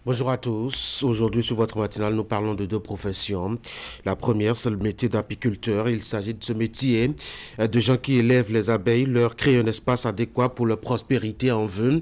Bonjour à tous. Aujourd'hui, sur votre matinale, nous parlons de deux professions. La première, c'est le métier d'apiculteur. Il s'agit de ce métier de gens qui élèvent les abeilles, leur créent un espace adéquat pour leur prospérité en vue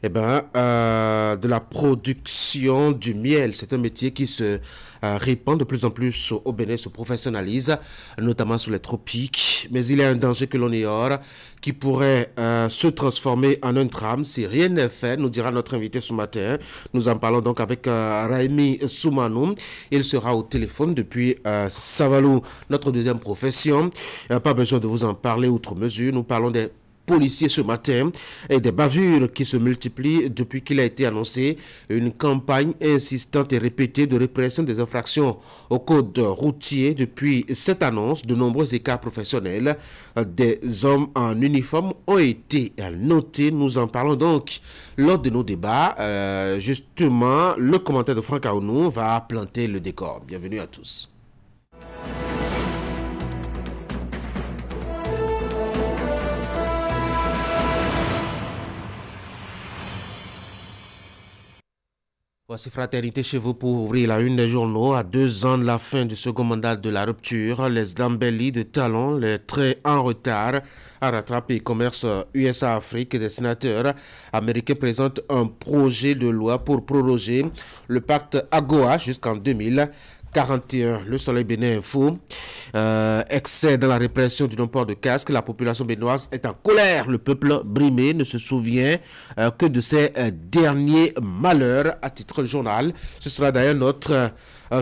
de la production du miel. C'est un métier qui se répand de plus en plus au Bénin, se professionnalise, notamment sous les tropiques. Mais il y a un danger que l'on ignore qui pourrait se transformer en un drame si rien n'est fait, nous dira notre invité ce matin. Nous en parlons donc avec Raimi Soumanou. Il sera au téléphone depuis Savalou, notre deuxième profession. Pas besoin de vous en parler outre mesure. Nous parlons des policiers ce matin et des bavures qui se multiplient depuis qu'il a été annoncé une campagne insistante et répétée de répression des infractions au code routier. Depuis cette annonce, de nombreux écarts professionnels des hommes en uniforme ont été notés. Nous en parlons donc lors de nos débats. Justement, le commentaire de Franck Aounou va planter le décor. Bienvenue à tous. Voici Fraternité chez vous pour ouvrir la une des journaux. À 2 ans de la fin du second mandat de la rupture, les Dambelli de Talon, les très en retard à rattraper le commerce USA-Afrique des sénateurs américains présentent un projet de loi pour proroger le pacte AGOA jusqu'en 2041. Le Soleil Bénin Info, excès dans la répression du non-port de casque. La population béninoise est en colère. Le peuple brimé ne se souvient que de ses derniers malheurs, a titre le journal. Ce sera d'ailleurs notre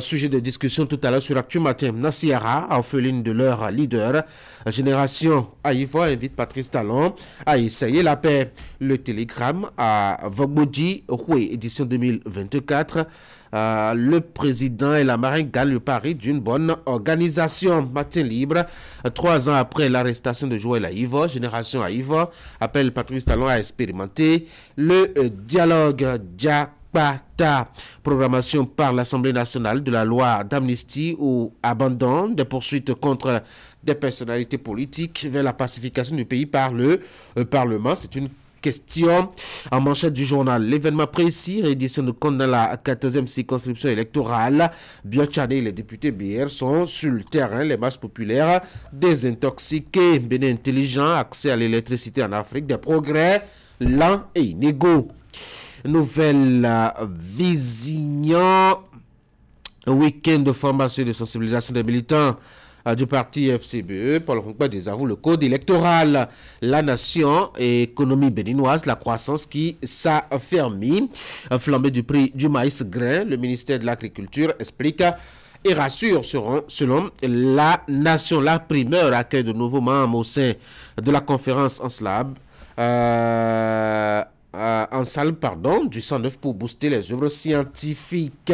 sujet de discussion tout à l'heure sur Actu Matin. Nassiara, orpheline de leur leader. Génération Aïva invite Patrice Talon à essayer la paix. Le télégramme à Vogboji, Roué, édition 2024. Le président et la marine gagnent le pari d'une bonne organisation. Matin libre, 3 ans après l'arrestation de Joël Aïva, Génération Aïva appelle Patrice Talon à expérimenter le dialogue Diakpata. Programmation par l'Assemblée nationale de la loi d'amnistie ou abandon des poursuites contre des personnalités politiques vers la pacification du pays par le Parlement. C'est une question en manchette du journal. L'événement précis, réédition de compte dans la 14e circonscription électorale. Biochane et les députés BR sont sur le terrain. Les masses populaires désintoxiquées. Bénin intelligent, accès à l'électricité en Afrique, des progrès lents et inégaux. Nouvelle Visignan, week-end de formation et de sensibilisation des militants du parti FCBE. Paul Ronkba désavoue le code électoral. La nation et économie béninoise, la croissance qui s'affermit. Flambée du prix du maïs grain. Le ministère de l'Agriculture explique et rassure selon la nation. La primeur accueille de nouveaux membres au sein de la conférence en salle du 109 pour booster les œuvres scientifiques.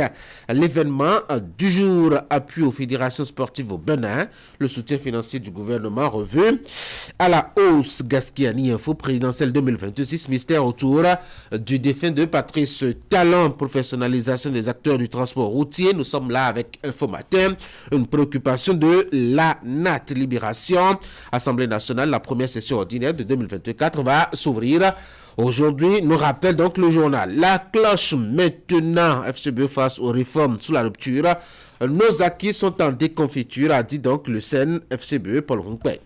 L'événement du jour, appui aux fédérations sportives au Bénin, le soutien financier du gouvernement revu à la hausse. Gaskiani Info présidentielle 2026, mystère autour du défunt de Patrice Talon, professionnalisation des acteurs du transport routier. Nous sommes là avec Info Matin, une préoccupation de la NAT Libération. Assemblée nationale, la première session ordinaire de 2024 va s'ouvrir aujourd'hui, nous rappelle donc le journal. La cloche maintenant, FCBE face aux réformes sous la rupture. Nos acquis sont en déconfiture, a dit donc le CN FCBE Paul Ronkbe.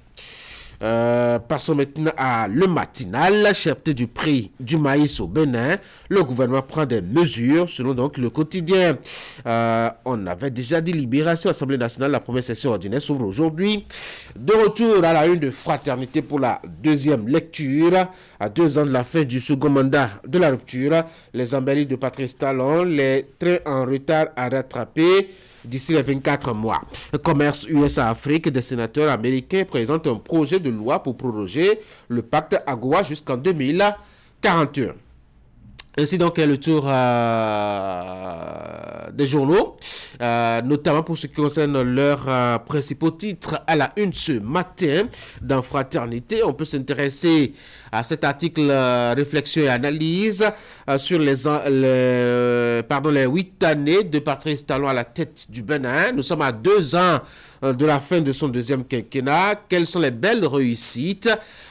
Passons maintenant à le matinal. Cherté du prix du maïs au Bénin. Le gouvernement prend des mesures selon donc le quotidien. On avait déjà dit Libération, Assemblée nationale, la première session ordinaire s'ouvre aujourd'hui. De retour à la une de Fraternité pour la deuxième lecture. À 2 ans de la fin du second mandat de la rupture, les embellis de Patrice Talon, les trains en retard à rattraper d'ici les 24 mois. Le commerce USA-Afrique des sénateurs américains présente un projet de loi pour proroger le pacte AGOA jusqu'en 2041. Ainsi donc est le tour des journaux, notamment pour ce qui concerne leurs principaux titres à la une ce matin dans Fraternité. On peut s'intéresser à cet article réflexion et analyse sur les 8 années de Patrice Talon à la tête du Bénin. Nous sommes à 2 ans de la fin de son deuxième quinquennat. Quelles sont les belles réussites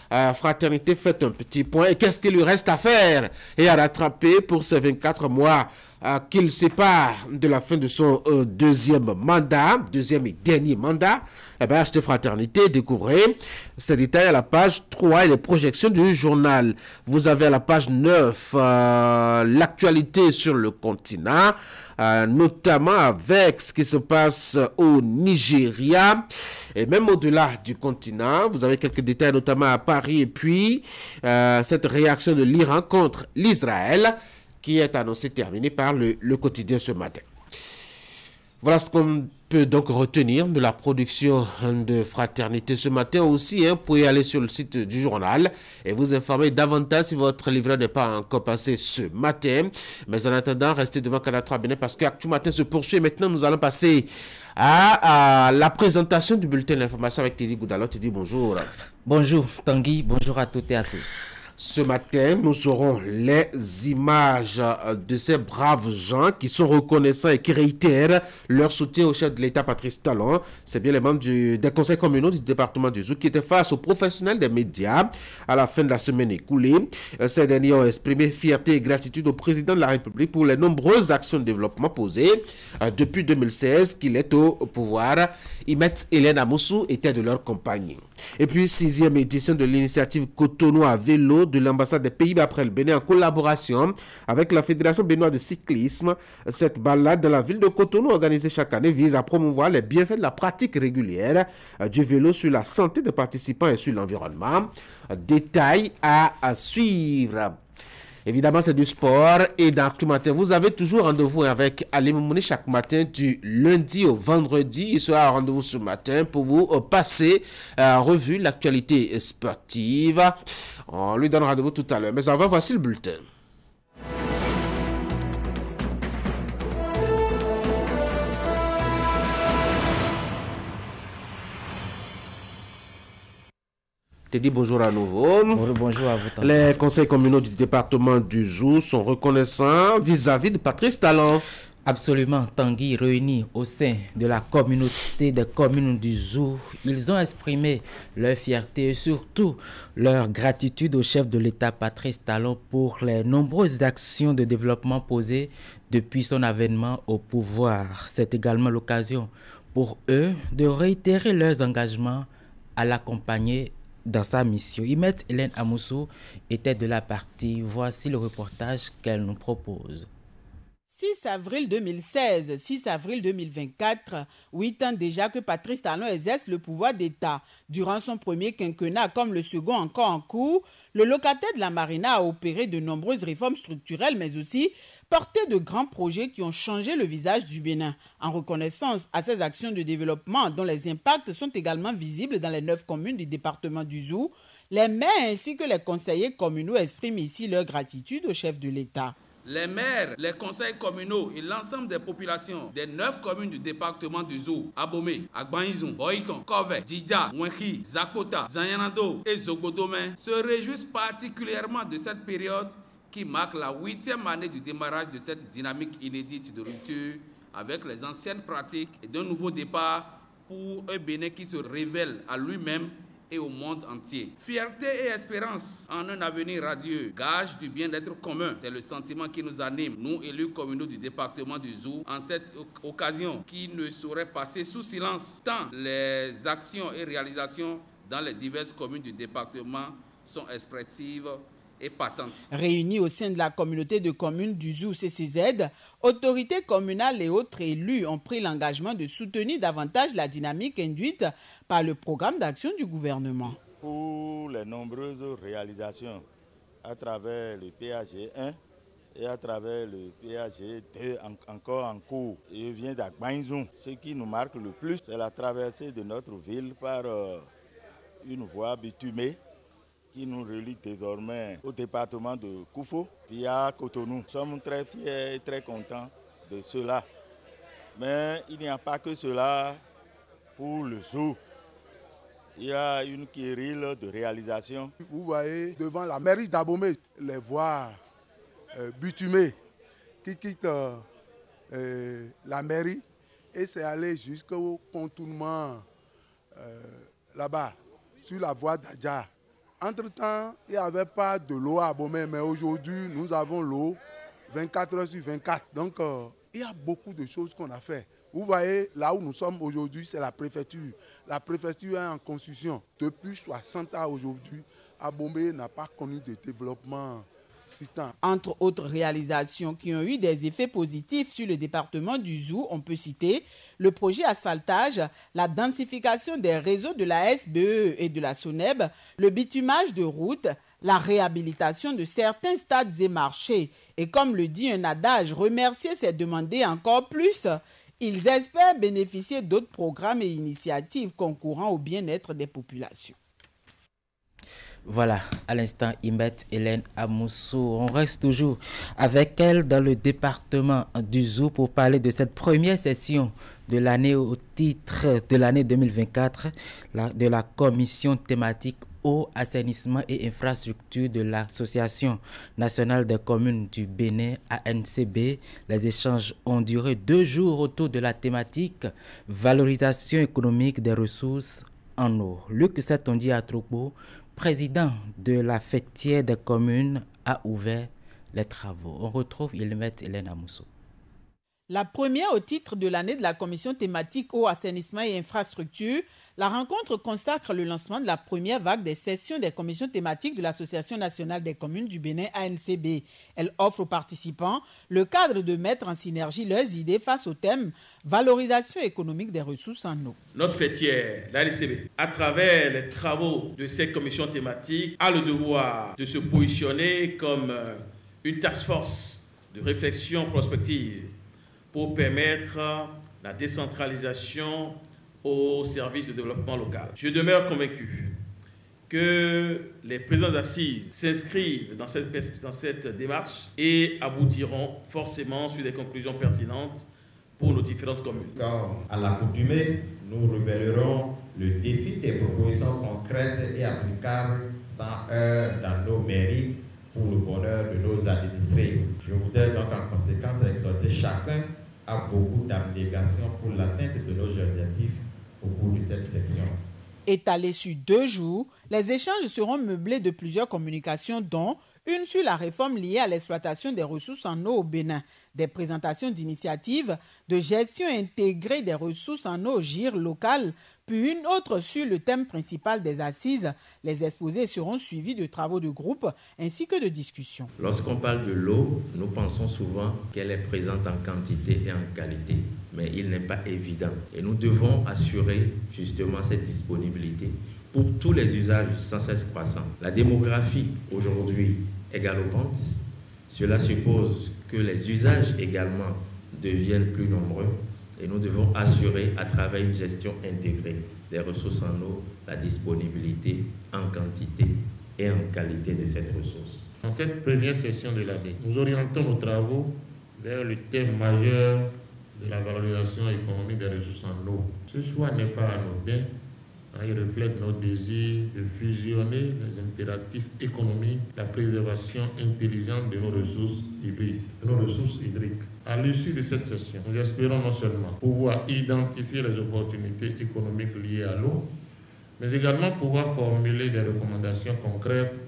Fraternité fait un petit point. Et qu'est-ce qu'il lui reste à faire et à rattraper pour ces 24 mois qu'il sépare de la fin de son deuxième et dernier mandat? Eh bien, achetez Fraternité, découvrez ces détails à la page 3 et les projections du journal. Vous avez à la page 9 l'actualité sur le continent, notamment avec ce qui se passe au Nigeria et même au-delà du continent. Vous avez quelques détails notamment à Paris et puis cette réaction de l'Iran contre l'Israël qui est annoncée terminée par le quotidien ce matin. Voilà ce qu'on peut donc retenir de la production de Fraternité ce matin aussi. Vous pouvez aller sur le site du journal et vous informer davantage si votre livret n'est pas encore passé ce matin. Mais en attendant, restez devant Canal 3 Bénin parce que Actu Matin se poursuit. Maintenant, nous allons passer à la présentation du bulletin d'information avec Teddy Goudalot. Teddy, bonjour. Bonjour Tanguy, bonjour à toutes et à tous. Ce matin, nous aurons les images de ces braves gens qui sont reconnaissants et qui réitèrent leur soutien au chef de l'État, Patrice Talon. C'est bien les membres des conseils communaux du département du Zou qui étaient face aux professionnels des médias à la fin de la semaine écoulée. Ces derniers ont exprimé fierté et gratitude au président de la République pour les nombreuses actions de développement posées depuis 2016 qu'il est au pouvoir. Imet Hélène Amoussou était de leur compagnie. Et puis, 6e édition de l'initiative Cotonou à vélo de l'ambassade des Pays-Bas après le Bénin en collaboration avec la Fédération béninoise de cyclisme. Cette balade dans la ville de Cotonou organisée chaque année vise à promouvoir les bienfaits de la pratique régulière du vélo sur la santé des participants et sur l'environnement. Détail à suivre. Évidemment, c'est du sport et dans Actu Matin, vous avez toujours rendez-vous avec Ali Moumouni chaque matin du lundi au vendredi. Il sera à rendez-vous ce matin pour vous passer en revue l'actualité sportive. On lui donne rendez-vous tout à l'heure. Mais avant, voici le bulletin. Teddy, bonjour à nouveau. Bonjour à vous. Les conseils communaux du département du Zou sont reconnaissants vis-à-vis de Patrice Talon. Absolument, Tanguy, réunis au sein de la communauté des communes du Zou, ils ont exprimé leur fierté et surtout leur gratitude au chef de l'État, Patrice Talon, pour les nombreuses actions de développement posées depuis son avènement au pouvoir. C'est également l'occasion pour eux de réitérer leurs engagements à l'accompagner dans sa mission. Imet Hélène Amoussou était de la partie. Voici le reportage qu'elle nous propose. 6 avril 2016, 6 avril 2024, 8 ans déjà que Patrice Talon exerce le pouvoir d'État. Durant son premier quinquennat, comme le second encore en cours, le locataire de la Marina a opéré de nombreuses réformes structurelles, mais aussi porté de grands projets qui ont changé le visage du Bénin. En reconnaissance à ces actions de développement dont les impacts sont également visibles dans les 9 communes du département du Zou, les maires ainsi que les conseillers communaux expriment ici leur gratitude au chef de l'État. Les maires, les conseils communaux et l'ensemble des populations des 9 communes du département du Zou, Abomey, Agbanizon, Boïkan, Kove, Djidja, Mwenki, Zakota, Zanyanando et Zogodomé se réjouissent particulièrement de cette période qui marque la 8e année du démarrage de cette dynamique inédite de rupture avec les anciennes pratiques et d'un nouveau départ pour un Bénin qui se révèle à lui-même et au monde entier. Fierté et espérance en un avenir radieux, gage du bien-être commun. C'est le sentiment qui nous anime, nous élus communaux du département du Zou, en cette occasion qui ne saurait passer sous silence, tant les actions et réalisations dans les diverses communes du département sont expressives et patente. Réunis au sein de la communauté de communes du Zou CCZ, autorités communales et autres élus ont pris l'engagement de soutenir davantage la dynamique induite par le programme d'action du gouvernement. Pour les nombreuses réalisations à travers le PAG 1 et à travers le PAG 2 encore en cours, je viens d'Agbanizon. Ce qui nous marque le plus, c'est la traversée de notre ville par une voie bitumée qui nous relie désormais au département de Koufo via Cotonou. Nous sommes très fiers et très contents de cela. Mais il n'y a pas que cela pour le Zou. Il y a une querelle de réalisation. Vous voyez devant la mairie d'Abomey les voies bitumées qui quittent la mairie et c'est allé jusqu'au contournement là-bas sur la voie d'Adja. Entre-temps, il n'y avait pas de l'eau à Abomey, mais aujourd'hui, nous avons l'eau 24 heures sur 24. Donc, il y a beaucoup de choses qu'on a fait. Vous voyez, là où nous sommes aujourd'hui, c'est la préfecture. La préfecture est en construction. Depuis 60 ans aujourd'hui, Abomey n'a pas connu de développement. Entre autres réalisations qui ont eu des effets positifs sur le département du Zou, on peut citer le projet asphaltage, la densification des réseaux de la SBE et de la SONEB, le bitumage de routes, la réhabilitation de certains stades et marchés. Et comme le dit un adage, remercier c'est demander encore plus. Ils espèrent bénéficier d'autres programmes et initiatives concourant au bien-être des populations. Voilà, à l'instant, Imet Hélène Amoussou. On reste toujours avec elle dans le département du Zou pour parler de cette première session de l'année au titre de l'année 2024 de la commission thématique eau, assainissement et infrastructure de l'Association nationale des communes du Bénin, ANCB. Les échanges ont duré 2 jours autour de la thématique valorisation économique des ressources en eau. Luc Satondi Atropo, président de la fêtière des communes, a ouvert les travaux. On retrouve Ilmet Hélène Amoussou. La première au titre de l'année de la commission thématique eau, assainissement et infrastructure, la rencontre consacre le lancement de la première vague des sessions des commissions thématiques de l'Association nationale des communes du Bénin, ANCB. Elle offre aux participants le cadre de mettre en synergie leurs idées face au thème valorisation économique des ressources en eau. Notre fêtière, l'ANCB, à travers les travaux de ces commissions thématiques, a le devoir de se positionner comme une task force de réflexion prospective pour permettre la décentralisation au service de développement local. Je demeure convaincu que les présidents d'assises s'inscrivent dans cette démarche et aboutiront forcément sur des conclusions pertinentes pour nos différentes communes. Comme à l'accoutumée, nous révélerons le défi des propositions concrètes et applicables sans heurts dans nos mairies pour le bonheur de nos administrés. Je voudrais donc en conséquence exhorter chacun à beaucoup d'abnégation pour l'atteinte de nos objectifs au cours de cette section. Étalés sur 2 jours, les échanges seront meublés de plusieurs communications, dont une sur la réforme liée à l'exploitation des ressources en eau au Bénin, des présentations d'initiatives de gestion intégrée des ressources en eau au GIR local, puis une autre sur le thème principal des assises. Les exposés seront suivis de travaux de groupe ainsi que de discussions. Lorsqu'on parle de l'eau, nous pensons souvent qu'elle est présente en quantité et en qualité, mais il n'est pas évident. Et nous devons assurer justement cette disponibilité pour tous les usages sans cesse croissants. La démographie aujourd'hui est galopante. Cela suppose que les usages également deviennent plus nombreux et nous devons assurer à travers une gestion intégrée des ressources en eau la disponibilité en quantité et en qualité de cette ressource. Dans cette première session de l'année, nous orientons nos travaux vers le thème majeur de la valorisation économique des ressources en eau. Ce choix n'est pas anodin. Il reflète nos désirs de fusionner les impératifs économiques, la préservation intelligente de nos ressources hydriques. À l'issue de cette session, nous espérons non seulement pouvoir identifier les opportunités économiques liées à l'eau, mais également pouvoir formuler des recommandations concrètes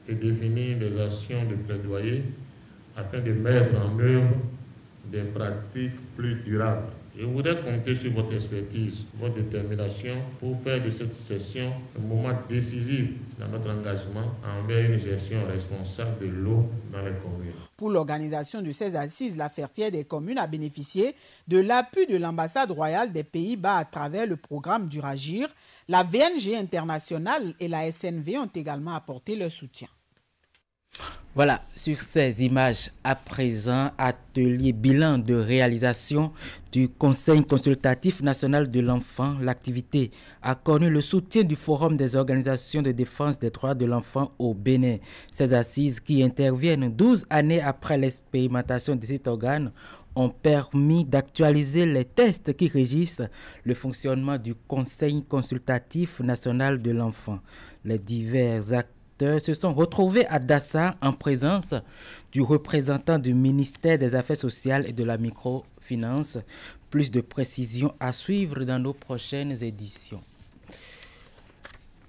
et définir des actions de plaidoyer afin de mettre en œuvre des pratiques plus durables. Je voudrais compter sur votre expertise, votre détermination pour faire de cette session un moment décisif dans notre engagement envers une gestion responsable de l'eau dans les communes. Pour l'organisation de ces assises, la Fêtière des communes a bénéficié de l'appui de l'ambassade royale des Pays-Bas à travers le programme d'Uragir. La VNG internationale et la SNV ont également apporté leur soutien. Voilà, sur ces images à présent, atelier bilan de réalisation du Conseil consultatif national de l'enfant. L'activité a connu le soutien du Forum des organisations de défense des droits de l'enfant au Bénin. Ces assises qui interviennent 12 années après l'expérimentation de cet organe ont permis d'actualiser les tests qui régissent le fonctionnement du Conseil consultatif national de l'enfant. Les divers acteurs se sont retrouvés à Dassa en présence du représentant du ministère des Affaires sociales et de la microfinance. Plus de précisions à suivre dans nos prochaines éditions.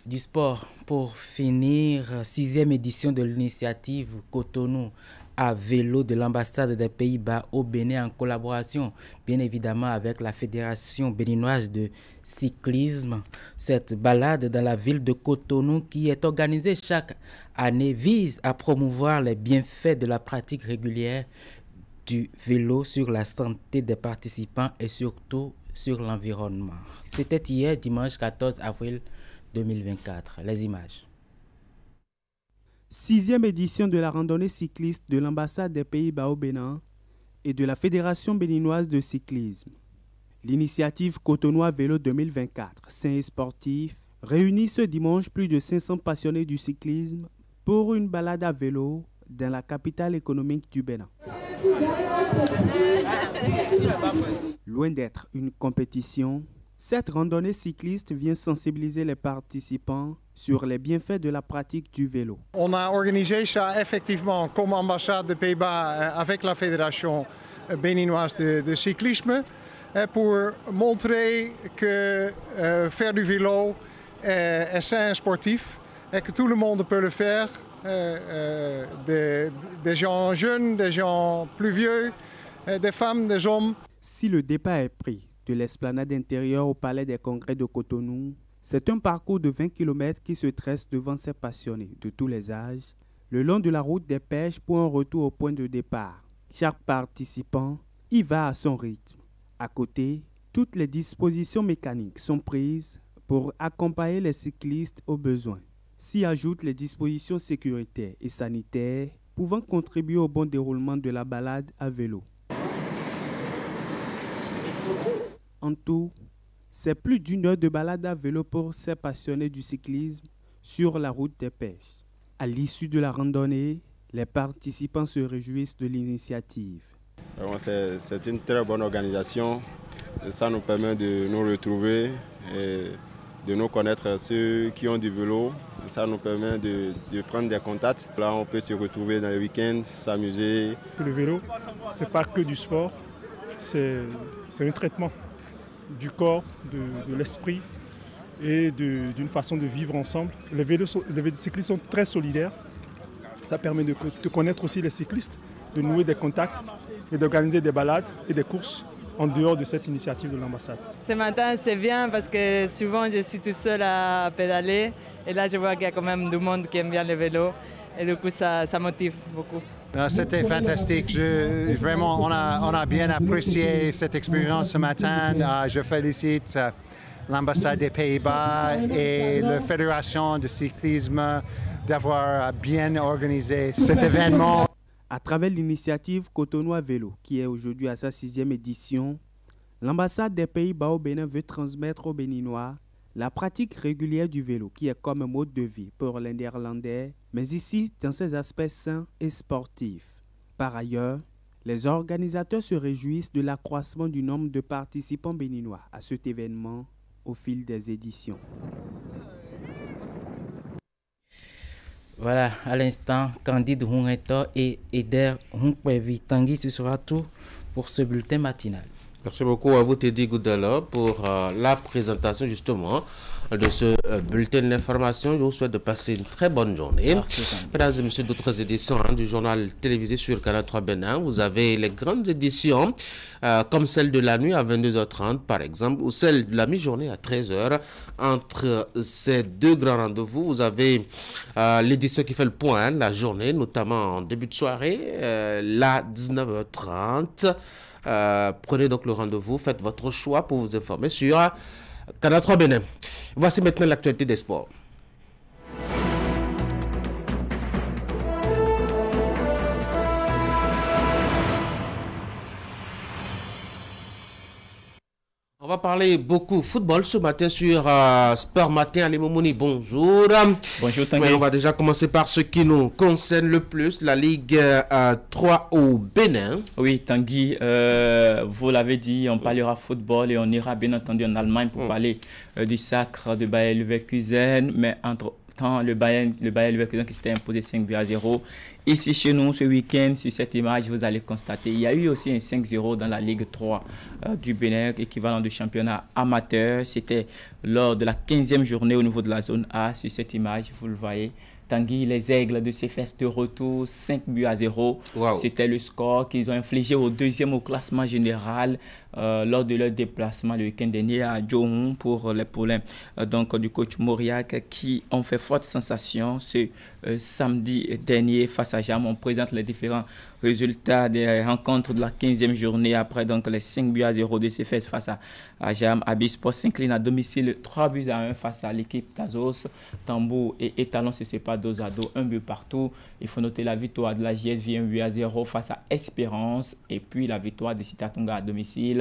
Du sport, pour finir, 6e édition de l'initiative Cotonou à vélo de l'ambassade des Pays-Bas au Bénin en collaboration, bien évidemment, avec la Fédération béninoise de cyclisme. Cette balade dans la ville de Cotonou qui est organisée chaque année vise à promouvoir les bienfaits de la pratique régulière du vélo sur la santé des participants et surtout sur l'environnement. C'était hier, dimanche 14 avril 2024. Les images. 6e édition de la randonnée cycliste de l'ambassade des Pays-Bas au Bénin et de la Fédération béninoise de cyclisme. L'initiative Cotonou à vélo 2024, sain et sportif, réunit ce dimanche plus de 500 passionnés du cyclisme pour une balade à vélo dans la capitale économique du Bénin. Loin d'être une compétition, cette randonnée cycliste vient sensibiliser les participants sur les bienfaits de la pratique du vélo. On a organisé ça effectivement comme ambassade des Pays-Bas avec la Fédération béninoise de cyclisme pour montrer que faire du vélo est sain et sportif et que tout le monde peut le faire, des gens jeunes, des gens plus vieux, des femmes, des hommes. Si le départ est pris de l'esplanade intérieure au palais des congrès de Cotonou, c'est un parcours de 20 km qui se tresse devant ces passionnés de tous les âges, le long de la route des pêches pour un retour au point de départ. Chaque participant y va à son rythme. À côté, toutes les dispositions mécaniques sont prises pour accompagner les cyclistes aux besoins. S'y ajoutent les dispositions sécuritaires et sanitaires pouvant contribuer au bon déroulement de la balade à vélo. En tout, c'est plus d'une heure de balade à vélo pour ces passionnés du cyclisme sur la route des pêches. À l'issue de la randonnée, les participants se réjouissent de l'initiative. C'est une très bonne organisation. Ça nous permet de nous retrouver et de nous connaître ceux qui ont du vélo. Ça nous permet de prendre des contacts. Là, on peut se retrouver dans les week-ends, s'amuser. Le vélo, ce n'est pas que du sport, c'est un traitement du corps, de l'esprit et d'une façon de vivre ensemble. Les cyclistes sont très solidaires. Ça permet de connaître aussi les cyclistes, de nouer des contacts et d'organiser des balades et des courses en dehors de cette initiative de l'ambassade. Ce matin, c'est bien parce que souvent je suis tout seul à pédaler et là je vois qu'il y a quand même du monde qui aime bien le vélo et du coup ça motive beaucoup. C'était fantastique. Vraiment, on a bien apprécié cette expérience ce matin. Je félicite l'ambassade des Pays-Bas et la Fédération de cyclisme d'avoir bien organisé cet événement. À travers l'initiative Cotonou à vélo, qui est aujourd'hui à sa 6e édition, l'ambassade des Pays-Bas au Bénin veut transmettre aux Béninois la pratique régulière du vélo, qui est comme un mode de vie pour les Néerlandais, mais ici dans ses aspects sains et sportifs. Par ailleurs, les organisateurs se réjouissent de l'accroissement du nombre de participants béninois à cet événement au fil des éditions. Voilà, à l'instant, Candide Hungeto et Eder Hunkwevi Tanguy, ce sera tout pour ce bulletin matinal. Merci beaucoup à vous, Teddy Goudala, pour la présentation justement de ce bulletin d'information. Je vous souhaite de passer une très bonne journée. Merci, mesdames et messieurs, d'autres éditions du journal télévisé sur Canal 3 Bénin. Vous avez les grandes éditions comme celle de la nuit à 22h30 par exemple, ou celle de la mi-journée à 13h. Entre ces deux grands rendez-vous, vous avez l'édition qui fait le point, la journée, notamment en début de soirée, la 19h30. Prenez donc le rendez-vous, faites votre choix pour vous informer sur Canal 3 Bénin. Voici maintenant l'actualité des sports. On va parler beaucoup football ce matin sur Sport Matin. Ali Momouni, bonjour. Bonjour Tanguy. Mais on va déjà commencer par ce qui nous concerne le plus, la Ligue 3 au Bénin. Oui Tanguy, vous l'avez dit, on parlera football et on ira bien entendu en Allemagne pour parler du sacre de Bayer Leverkusen, mais entre le Bayer Leverkusen qui s'était imposé 5-0. Ici chez nous ce week-end, sur cette image, vous allez constater, il y a eu aussi un 5-0 dans la Ligue 3 du Bénin, équivalent du championnat amateur. C'était lors de la 15e journée au niveau de la zone A. Sur cette image, vous le voyez, Tanguy, les Aigles de CFS de retour, 5-0. Wow. C'était le score qu'ils ont infligé au deuxième au classement général lors de leur déplacement le week-end dernier à Djohong pour les poulains donc du coach Mauriac qui ont fait forte sensation ce samedi dernier face à Jam. On présente les différents résultats des rencontres de la 15e journée après donc les 5-0 de CFS face à Jam. Abisport s'incline à domicile 3-1 face à l'équipe d'Azos. Tambour et Étalon se séparent 2-2, 1 but partout. Il faut noter la victoire de la JSV 1-0 face à Espérance et puis la victoire de Sitatunga à domicile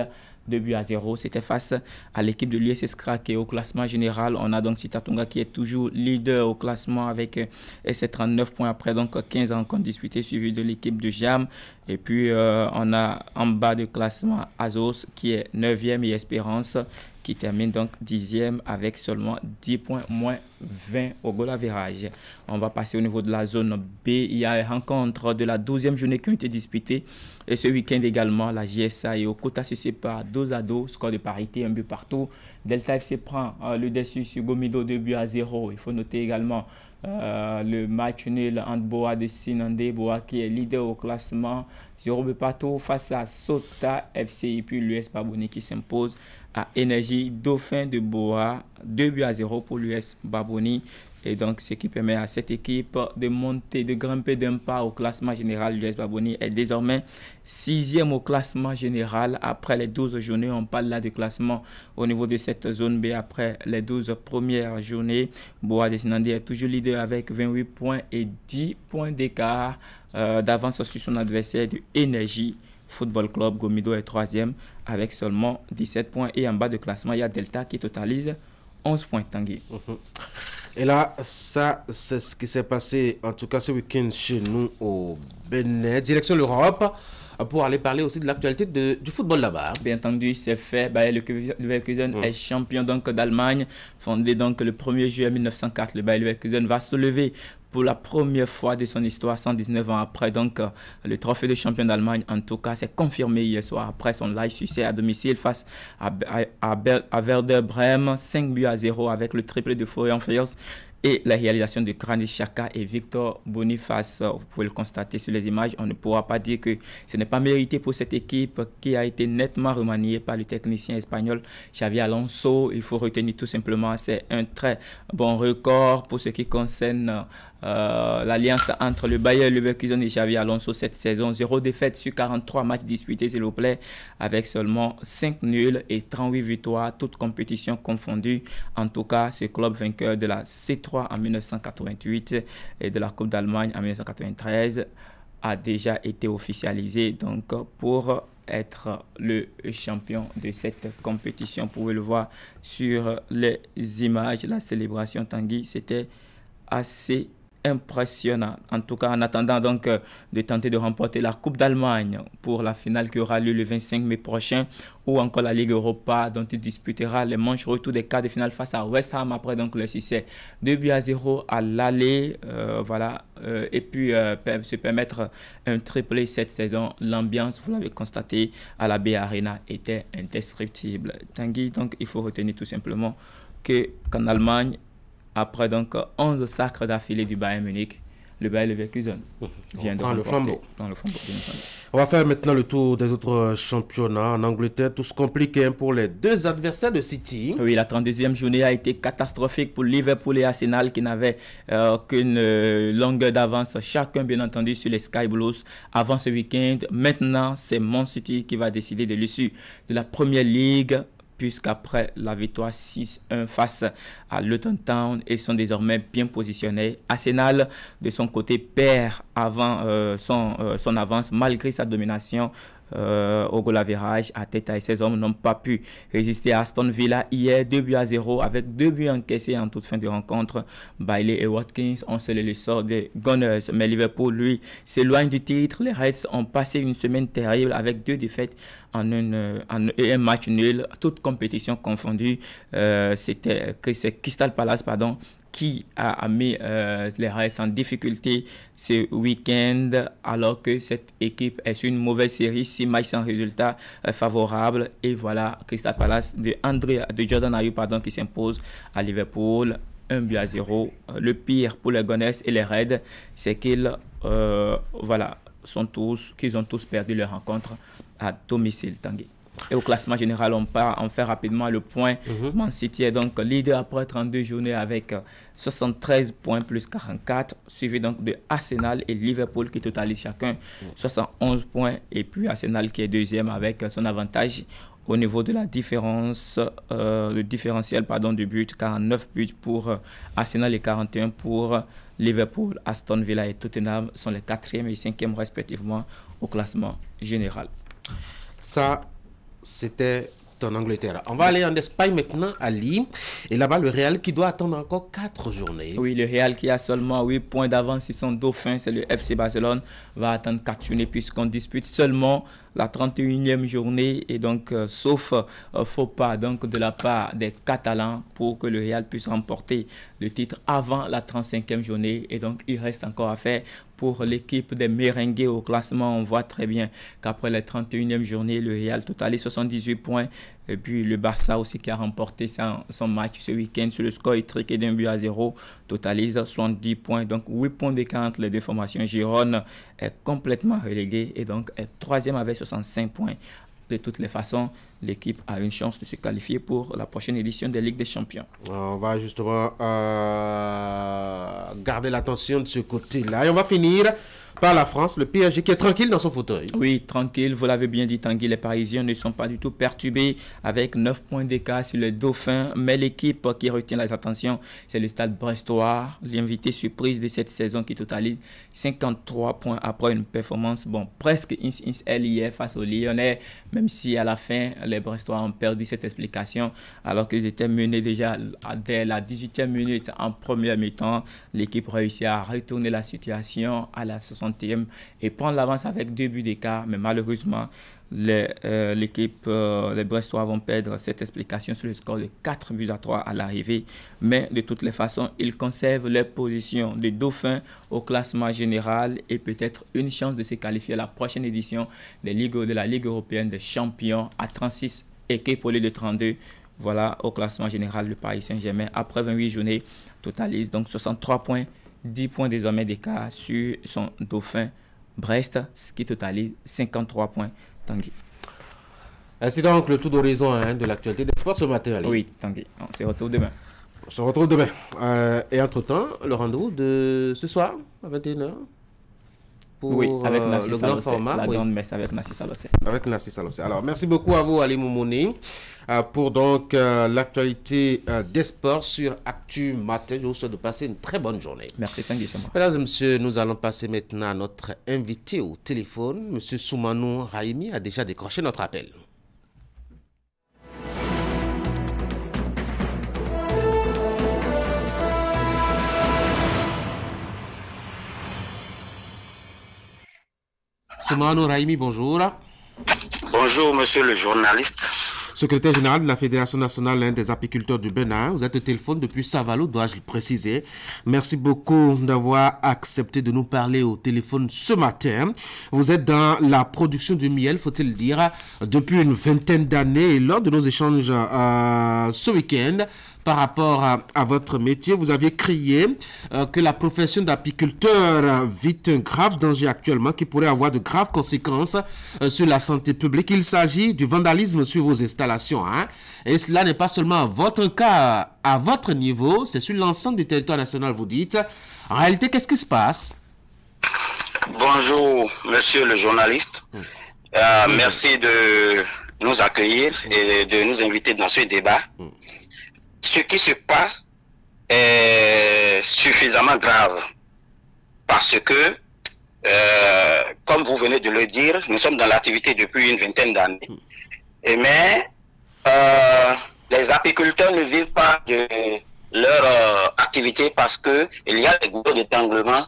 2-0. C'était face à l'équipe de l'USS Crack et au classement général. On a donc Sitatunga qui est toujours leader au classement avec 39 points après donc 15 rencontres disputées, suivi de l'équipe de Jam. Et puis on a en bas de classement Azos qui est 9e et Espérance qui termine donc 10e avec seulement 10 points, moins 20 au goal average. On va passer au niveau de la zone B. Il y a une rencontre de la 12e journée qui ont été disputées. Et ce week-end également, la JSA et Okota se séparent 2-2, score de parité, 1 but partout. Delta FC prend le dessus sur Gomido 2-0. Il faut noter également le match nul entre Boa de Sinandé, Boa qui est leader au classement, 0 but partout face à Sota FC et puis l'US Baboni qui s'impose à Énergie Dauphin de Boa, 2-0 pour l'US Baboni. Et donc, ce qui permet à cette équipe de monter, de grimper d'un pas au classement général. L'US Baboni est désormais 6e au classement général après les 12 journées. On parle là de classement au niveau de cette zone B après les 12 premières journées. Boa de Sinandé est toujours leader avec 28 points et 10 points d'écart d'avance sur son adversaire de Énergie Football Club. Gomido est 3e avec seulement 17 points. Et en bas de classement, il y a Delta qui totalise 11 points. Tanguy. Et là, ça, c'est ce qui s'est passé, en tout cas ce week-end chez nous au Bénin. Direction l'Europe, pour aller parler aussi de l'actualité du football là-bas. Bien entendu, c'est fait. Le Leverkusen est champion d'Allemagne, fondé donc le 1er juillet 1904. Le Bayer Leverkusen va se lever pour la première fois de son histoire, 119 ans après. Donc, le trophée de champion d'Allemagne, en tout cas, c'est confirmé hier soir après son live succès à domicile face à Werder Bremen, 5-0 avec le triplé de Florian Wirtz et la réalisation de Granit Xhaka et Victor Boniface. Vous pouvez le constater sur les images. On ne pourra pas dire que ce n'est pas mérité pour cette équipe qui a été nettement remaniée par le technicien espagnol Xavi Alonso. Il faut retenir tout simplement, c'est un très bon record pour ce qui concerne l'alliance entre le Bayer Leverkusen et Xavi Alonso cette saison. 0 défaite sur 43 matchs disputés, s'il vous plaît, avec seulement 5 nuls et 38 victoires, toutes compétitions confondues. En tout cas, ce club vainqueur de la C3 en 1988 et de la Coupe d'Allemagne en 1993 a déjà été officialisé donc pour être le champion de cette compétition. Vous pouvez le voir sur les images. La célébration Tanguy, c'était assez impressionnant. En tout cas, en attendant donc de tenter de remporter la Coupe d'Allemagne pour la finale qui aura lieu le 25 mai prochain, ou encore la Ligue Europa dont il disputera les manches retour des quarts de finale face à West Ham après donc le succès 2-0 à l'aller, et puis se permettre un triplé cette saison. L'ambiance, vous l'avez constaté, à la Bay Arena était indescriptible. Tanguy, donc il faut retenir tout simplement qu'en Allemagne, après donc 11 sacres d'affilée du Bayern Munich, le Bayer Leverkusen vient de remporter dans le flambeau. On va faire maintenant le tour des autres championnats. En Angleterre, tout se complique pour les deux adversaires de City. Oui, la 32e journée a été catastrophique pour Liverpool et Arsenal qui n'avaient qu'une longueur d'avance chacun, bien entendu, sur les Sky Blues avant ce week-end. Maintenant, c'est Man City qui va décider de l'issue de la Premier League, puisqu'après la victoire 6-1 face à Luton Town, ils sont désormais bien positionnés. Arsenal, de son côté, perd avant son avance malgré sa domination au goal average à tête et ses hommes n'ont pas pu résister à Aston Villa hier 2-0 avec 2 buts encaissés en toute fin de rencontre. Bailey et Watkins ont scellé le sort des Gunners, mais Liverpool lui s'éloigne du titre. Les Reds ont passé une semaine terrible avec 2 défaites et un match nul, toute compétition confondue. C'est Crystal Palace qui a mis les Reds en difficulté ce week-end, alors que cette équipe est sur une mauvaise série, 6 matchs sans résultat favorable. Et voilà, Crystal Palace de Jordan Ayew qui s'impose à Liverpool 1-0. Le pire pour les Gunners et les Reds, c'est qu'ils ont tous perdu leur rencontre à domicile, Tanguy. Et au classement général, on fait rapidement le point. Man City est donc leader après 32 journées avec 73 points plus 44, suivi donc de Arsenal et Liverpool qui totalisent chacun 71 points, et puis Arsenal qui est deuxième avec son avantage au niveau de la différence, le différentiel du but, 49 buts pour Arsenal et 41 pour Liverpool. Aston Villa et Tottenham sont les 4e et 5e respectivement au classement général. Ça, c'était en Angleterre. On va aller en Espagne maintenant, à Lille. Et là-bas, le Real qui doit attendre encore 4 journées. Oui, le Real qui a seulement 8 points d'avance sur son dauphin, c'est le FC Barcelone, va attendre 4 journées puisqu'on dispute seulement la 31e journée. Et donc, sauf faux pas donc, de la part des Catalans pour que le Real puisse remporter le titre avant la 35e journée. Et donc, il reste encore à faire pour l'équipe des Merengues au classement. On voit très bien qu'après la 31e journée, le Real totalise 78 points. Et puis le Barça aussi qui a remporté son match ce week-end sur le score étriqué d'1-0, totalise 70 points. Donc 8 points d'écart entre les deux formations. Girona est complètement relégué et donc est 3e avec 65 points. De toutes les façons, l'équipe a une chance de se qualifier pour la prochaine édition des Ligues des Champions. On va justement garder l'attention de ce côté-là. Et on va finir par la France, le PSG qui est tranquille dans son fauteuil. Oui, tranquille, vous l'avez bien dit Tanguy, les Parisiens ne sont pas du tout perturbés avec 9 points d'écart sur le Dauphin, mais l'équipe qui retient les attentions, c'est le Stade Brestois, l'invité surprise de cette saison qui totalise 53 points après une performance presque hier face aux Lyonnais, même si à la fin, les Brestois ont perdu cette explication alors qu'ils étaient menés déjà dès la 18e minute en première mi-temps. L'équipe réussit à retourner la situation à la 60e et prendre l'avance avec 2 buts d'écart, mais malheureusement l'équipe, les Brestois vont perdre cette explication sur le score de 4-3 à l'arrivée, mais de toutes les façons ils conservent leur position de dauphin au classement général et peut-être une chance de se qualifier à la prochaine édition de la Ligue européenne des champions à 36 équipes au lieu de 32. Voilà, au classement général, le Paris Saint-Germain après 28 journées totalise donc 63 points, 10 points désormais d'écart sur son dauphin Brest, ce qui totalise 53 points. Tanguy. C'est donc le tour d'horizon de l'actualité des sports ce matin. Oui, Tanguy. On se retrouve demain. On se retrouve demain. Et entre-temps, le rendez-vous de ce soir à 21h pour avec le grand format. La grande messe avec Nassi Salossé. Avec Nassi Salossé. Alors, merci beaucoup à vous, Ali Moumouni, pour donc l'actualité des sports sur Actu Matin. Je vous souhaite de passer une très bonne journée. Merci, Tanguy. Mesdames et messieurs, nous allons passer maintenant à notre invité au téléphone. Monsieur Soumanou Raimi a déjà décroché notre appel. Soumanou Raimi, bonjour. Bonjour, monsieur le journaliste. Secrétaire général de la Fédération nationale des apiculteurs du Bénin, vous êtes au téléphone depuis Savalo, dois-je le préciser. Merci beaucoup d'avoir accepté de nous parler au téléphone ce matin. Vous êtes dans la production du miel, faut-il dire, depuis une vingtaine d'années. Et lors de nos échanges ce week-end, par rapport à votre métier, vous aviez crié que la profession d'apiculteur vit un grave danger actuellement qui pourrait avoir de graves conséquences sur la santé publique. Il s'agit du vandalisme sur vos installations. Et cela n'est pas seulement votre cas à votre niveau, c'est sur l'ensemble du territoire national, vous dites. En réalité, qu'est-ce qui se passe? Bonjour, monsieur le journaliste. Merci de nous accueillir et de nous inviter dans ce débat. Ce qui se passe est suffisamment grave parce que, comme vous venez de le dire, nous sommes dans l'activité depuis une vingtaine d'années. Mais les apiculteurs ne vivent pas de leur activité parce qu'il y a des goulots d'étranglement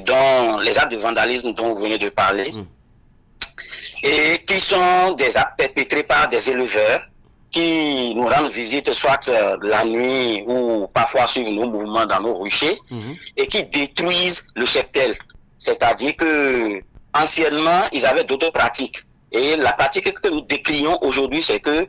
dont les actes de vandalisme dont vous venez de parler et qui sont des actes perpétrés par des éleveurs qui nous rendent visite soit la nuit ou parfois suivent nos mouvements dans nos ruchers et qui détruisent le cheptel. C'est-à-dire que anciennement, ils avaient d'autres pratiques. Et la pratique que nous décrions aujourd'hui, c'est que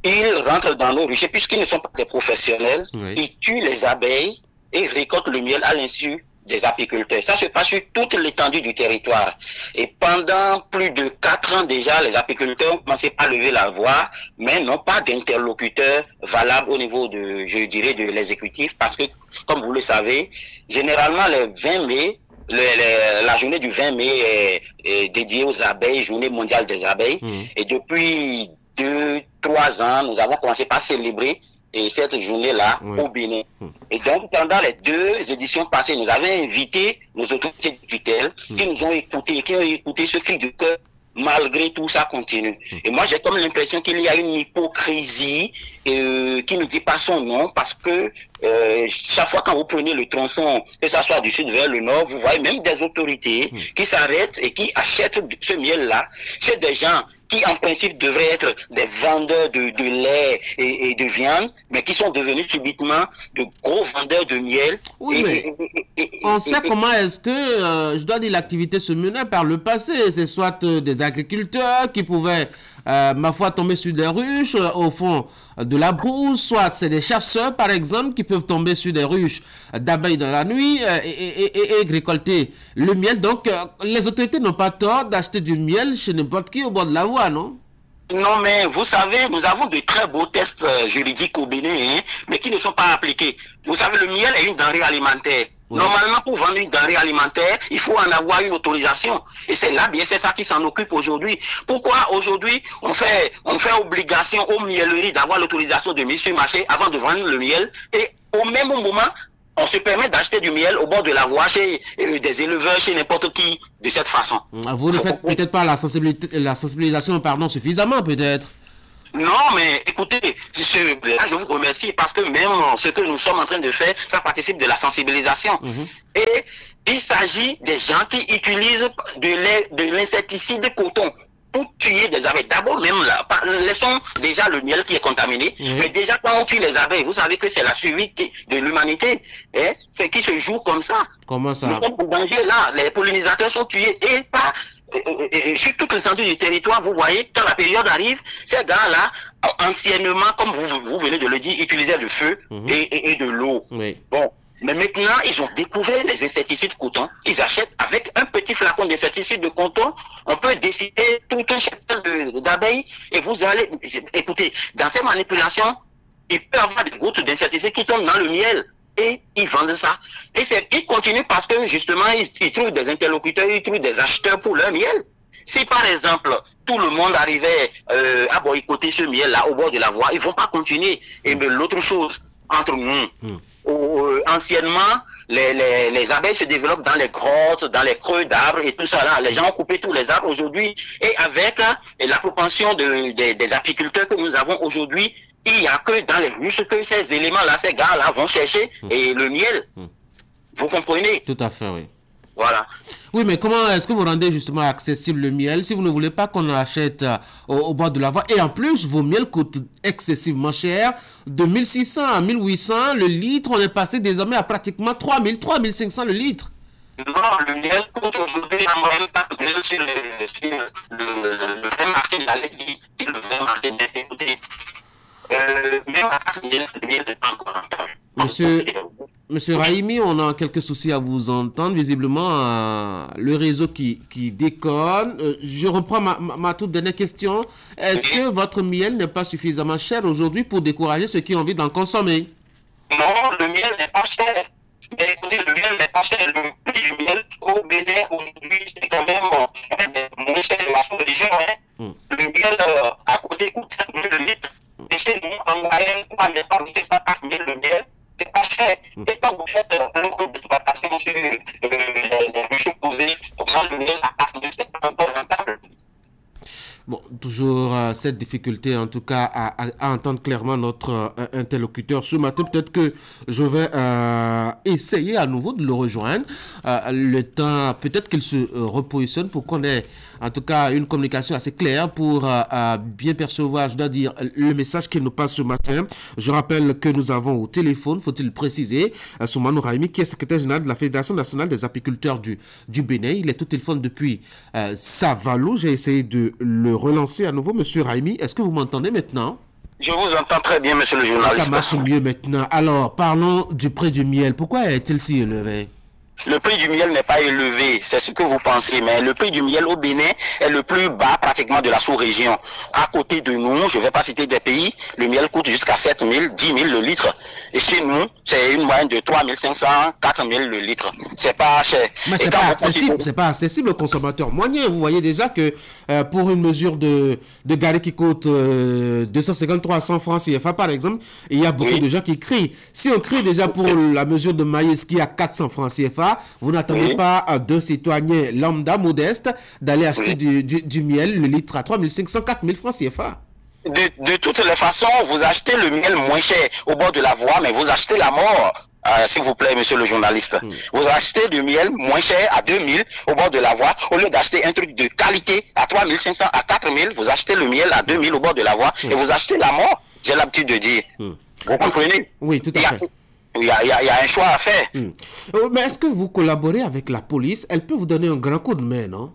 ils rentrent dans nos ruchers, puisqu'ils ne sont pas des professionnels, ils tuent les abeilles et récoltent le miel à l'insu des apiculteurs. Ça se passe sur toute l'étendue du territoire. Et pendant plus de 4 ans déjà, les apiculteurs ont commencé à lever la voix, mais n'ont pas d'interlocuteur valable au niveau de, je dirais, de l'exécutif, parce que, comme vous le savez, généralement, le 20 mai, la journée du 20 mai est dédiée aux abeilles, journée mondiale des abeilles. Et depuis 2-3 ans, nous avons commencé par célébrer cette journée-là au Bénin. Et donc, pendant les 2 éditions passées, nous avons invité nos autorités de tutelle qui nous ont écoutés, qui ont écouté ce cri de cœur. Malgré tout, ça continue. Et moi, j'ai comme l'impression qu'il y a une hypocrisie qui ne dit pas son nom, parce que chaque fois quand vous prenez le tronçon, que ça soit du sud vers le nord, vous voyez même des autorités qui s'arrêtent et qui achètent ce miel-là chez des gens qui en principe devraient être des vendeurs de lait et de viande, mais qui sont devenus subitement de gros vendeurs de miel. Oui, mais on sait comment est-ce que, je dois dire, l'activité se menait par le passé. C'est soit des agriculteurs qui pouvaient, ma foi, tomber sur des ruches au fond de la brousse, soit c'est des chasseurs, par exemple, qui peuvent tomber sur des ruches d'abeilles dans la nuit et récolter le miel. Donc, les autorités n'ont pas tort d'acheter du miel chez n'importe qui au bord de la voie, non? Non, mais vous savez, nous avons de très beaux tests juridiques au Bénin, hein, mais qui ne sont pas appliqués. Vous savez, le miel est une denrée alimentaire. Normalement, pour vendre une denrée alimentaire, il faut en avoir une autorisation. Et c'est là, bien, c'est ça qui s'en occupe aujourd'hui. Pourquoi aujourd'hui, on fait obligation aux mielleries d'avoir l'autorisation de mise sur le marché avant de vendre le miel, et au même moment, on se permet d'acheter du miel au bord de la voie chez des éleveurs, chez n'importe qui, de cette façon. Vous ne faites peut-être pas la sensibilisation, pardon, suffisamment, peut-être. Non, mais écoutez, là, je vous remercie parce que même ce que nous sommes en train de faire, ça participe de la sensibilisation. Et il s'agit des gens qui utilisent de l'insecticide coton pour tuer des abeilles. D'abord, même là, laissons déjà le miel qui est contaminé, mais déjà quand on tue les abeilles, vous savez que c'est la survie de l'humanité, hein? C'est qui se joue comme ça. Comment ça? Nous sommes en danger là, les pollinisateurs sont tués et pas... sur toute l'étendue du territoire, vous voyez, quand la période arrive, ces gars-là, anciennement, comme vous venez de le dire, utilisaient le feu et de l'eau. Bon, mais maintenant, ils ont découvert les insecticides coton. Ils achètent avec un petit flacon d'insecticide de coton, on peut décider tout un cheptel d'abeilles et vous allez, écoutez, dans ces manipulations, il peut y avoir des gouttes d'insecticides qui tombent dans le miel. Et ils vendent ça. Et ils continuent parce que justement, ils trouvent des interlocuteurs, ils trouvent des acheteurs pour leur miel. Si par exemple, tout le monde arrivait à boycotter ce miel-là au bord de la voie, ils ne vont pas continuer. Et mais l'autre chose, entre nous, anciennement, les abeilles se développent dans les grottes, dans les creux d'arbres et tout ça là. Les gens ont coupé tous les arbres aujourd'hui. Et avec la propension des apiculteurs que nous avons aujourd'hui, il n'y a que dans les ruches que ces éléments-là, ces gars-là vont chercher et le miel. Vous comprenez? Tout à fait, oui. Voilà. Oui, mais comment est-ce que vous rendez justement accessible le miel si vous ne voulez pas qu'on achète au bord de la voie? Et en plus, vos miels coûtent excessivement cher. De 1600 à 1800 le litre, on est passé désormais à pratiquement 3000, 3500 le litre. Non, le miel coûte aujourd'hui en moyenne pas sur le vrai marché de la Légui, le vrai marché d'écouter. Même à 4 000, le miel n'est pas encore rentable. Monsieur Rahimi, on a quelques soucis à vous entendre. Visiblement, le réseau qui déconne. Je reprends ma toute dernière question. Est-ce que votre miel n'est pas suffisamment cher aujourd'hui pour décourager ceux qui ont envie d'en consommer? Non, le miel n'est pas cher. Mais écoutez, le miel n'est pas cher. Le prix du miel au Bénin aujourd'hui, c'est quand même moins cher de la sous-région. Le miel à côté coûte 5 000 le litre. Et chez nous, en moyenne, pour aller fabriquer 104 000 le miel, c'est pas cher. Et quand vous faites un coût d'exploitation sur les ruches posées, pour prendre le miel à 4 000, c'est pas encore rentable. Bon, toujours cette difficulté, en tout cas, à entendre clairement notre interlocuteur ce matin. Peut-être que je vais essayer à nouveau de le rejoindre. Le temps, peut-être qu'il se repositionne pour qu'on ait, en tout cas, une communication assez claire pour bien percevoir, je dois dire, le message qu'il nous passe ce matin. Je rappelle que nous avons au téléphone, faut-il préciser, Soumano Raimi, qui est secrétaire général de la Fédération nationale des apiculteurs du Bénin. Il est au téléphone depuis Savalo. J'ai essayé de le relancer à nouveau. Monsieur Raimi, est-ce que vous m'entendez maintenant? Je vous entends très bien, monsieur le journaliste. Ça marche mieux maintenant. Alors, parlons du prix du miel. Pourquoi est-il si élevé? Le prix du miel n'est pas élevé, c'est ce que vous pensez, mais le prix du miel au Bénin est le plus bas pratiquement de la sous-région. À côté de nous, je ne vais pas citer des pays, le miel coûte jusqu'à 7 000, 10 000 le litre. Et chez nous, c'est une moyenne de 3 500, 4 000 le litre. C'est pas cher. Mais c'est pas accessible, c'est pas accessible au consommateur moyen. Vous voyez déjà que pour une mesure de garé qui coûte 250-300 francs CFA par exemple, il y a beaucoup de gens qui crient. Si on crie déjà pour la mesure de maïs qui est à 400 francs CFA, vous n'attendez pas d'un citoyen lambda modeste d'aller acheter du miel, le litre à 3 500, 4 000 francs CFA. De toutes les façons, vous achetez le miel moins cher au bord de la voie, mais vous achetez la mort. S'il vous plaît, monsieur le journaliste. Vous achetez du miel moins cher à 2000 au bord de la voie. Au lieu d'acheter un truc de qualité à 3500, à 4000, vous achetez le miel à 2000 au bord de la voie et vous achetez la mort. J'ai l'habitude de dire. Vous comprenez? Oui, tout à fait. Il y a un choix à faire. Mais est-ce que vous collaborez avec la police? Elle peut vous donner un grand coup de main, non?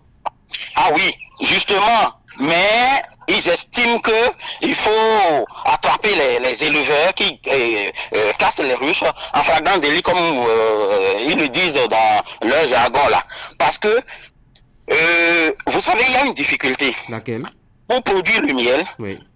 Ah oui, justement. Mais ils estiment qu'il faut attraper les éleveurs qui cassent les ruches en flagrant délit, comme ils le disent dans leur jargon là. Parce que, vous savez, il y a une difficulté. Laquelle? Pour produire le miel,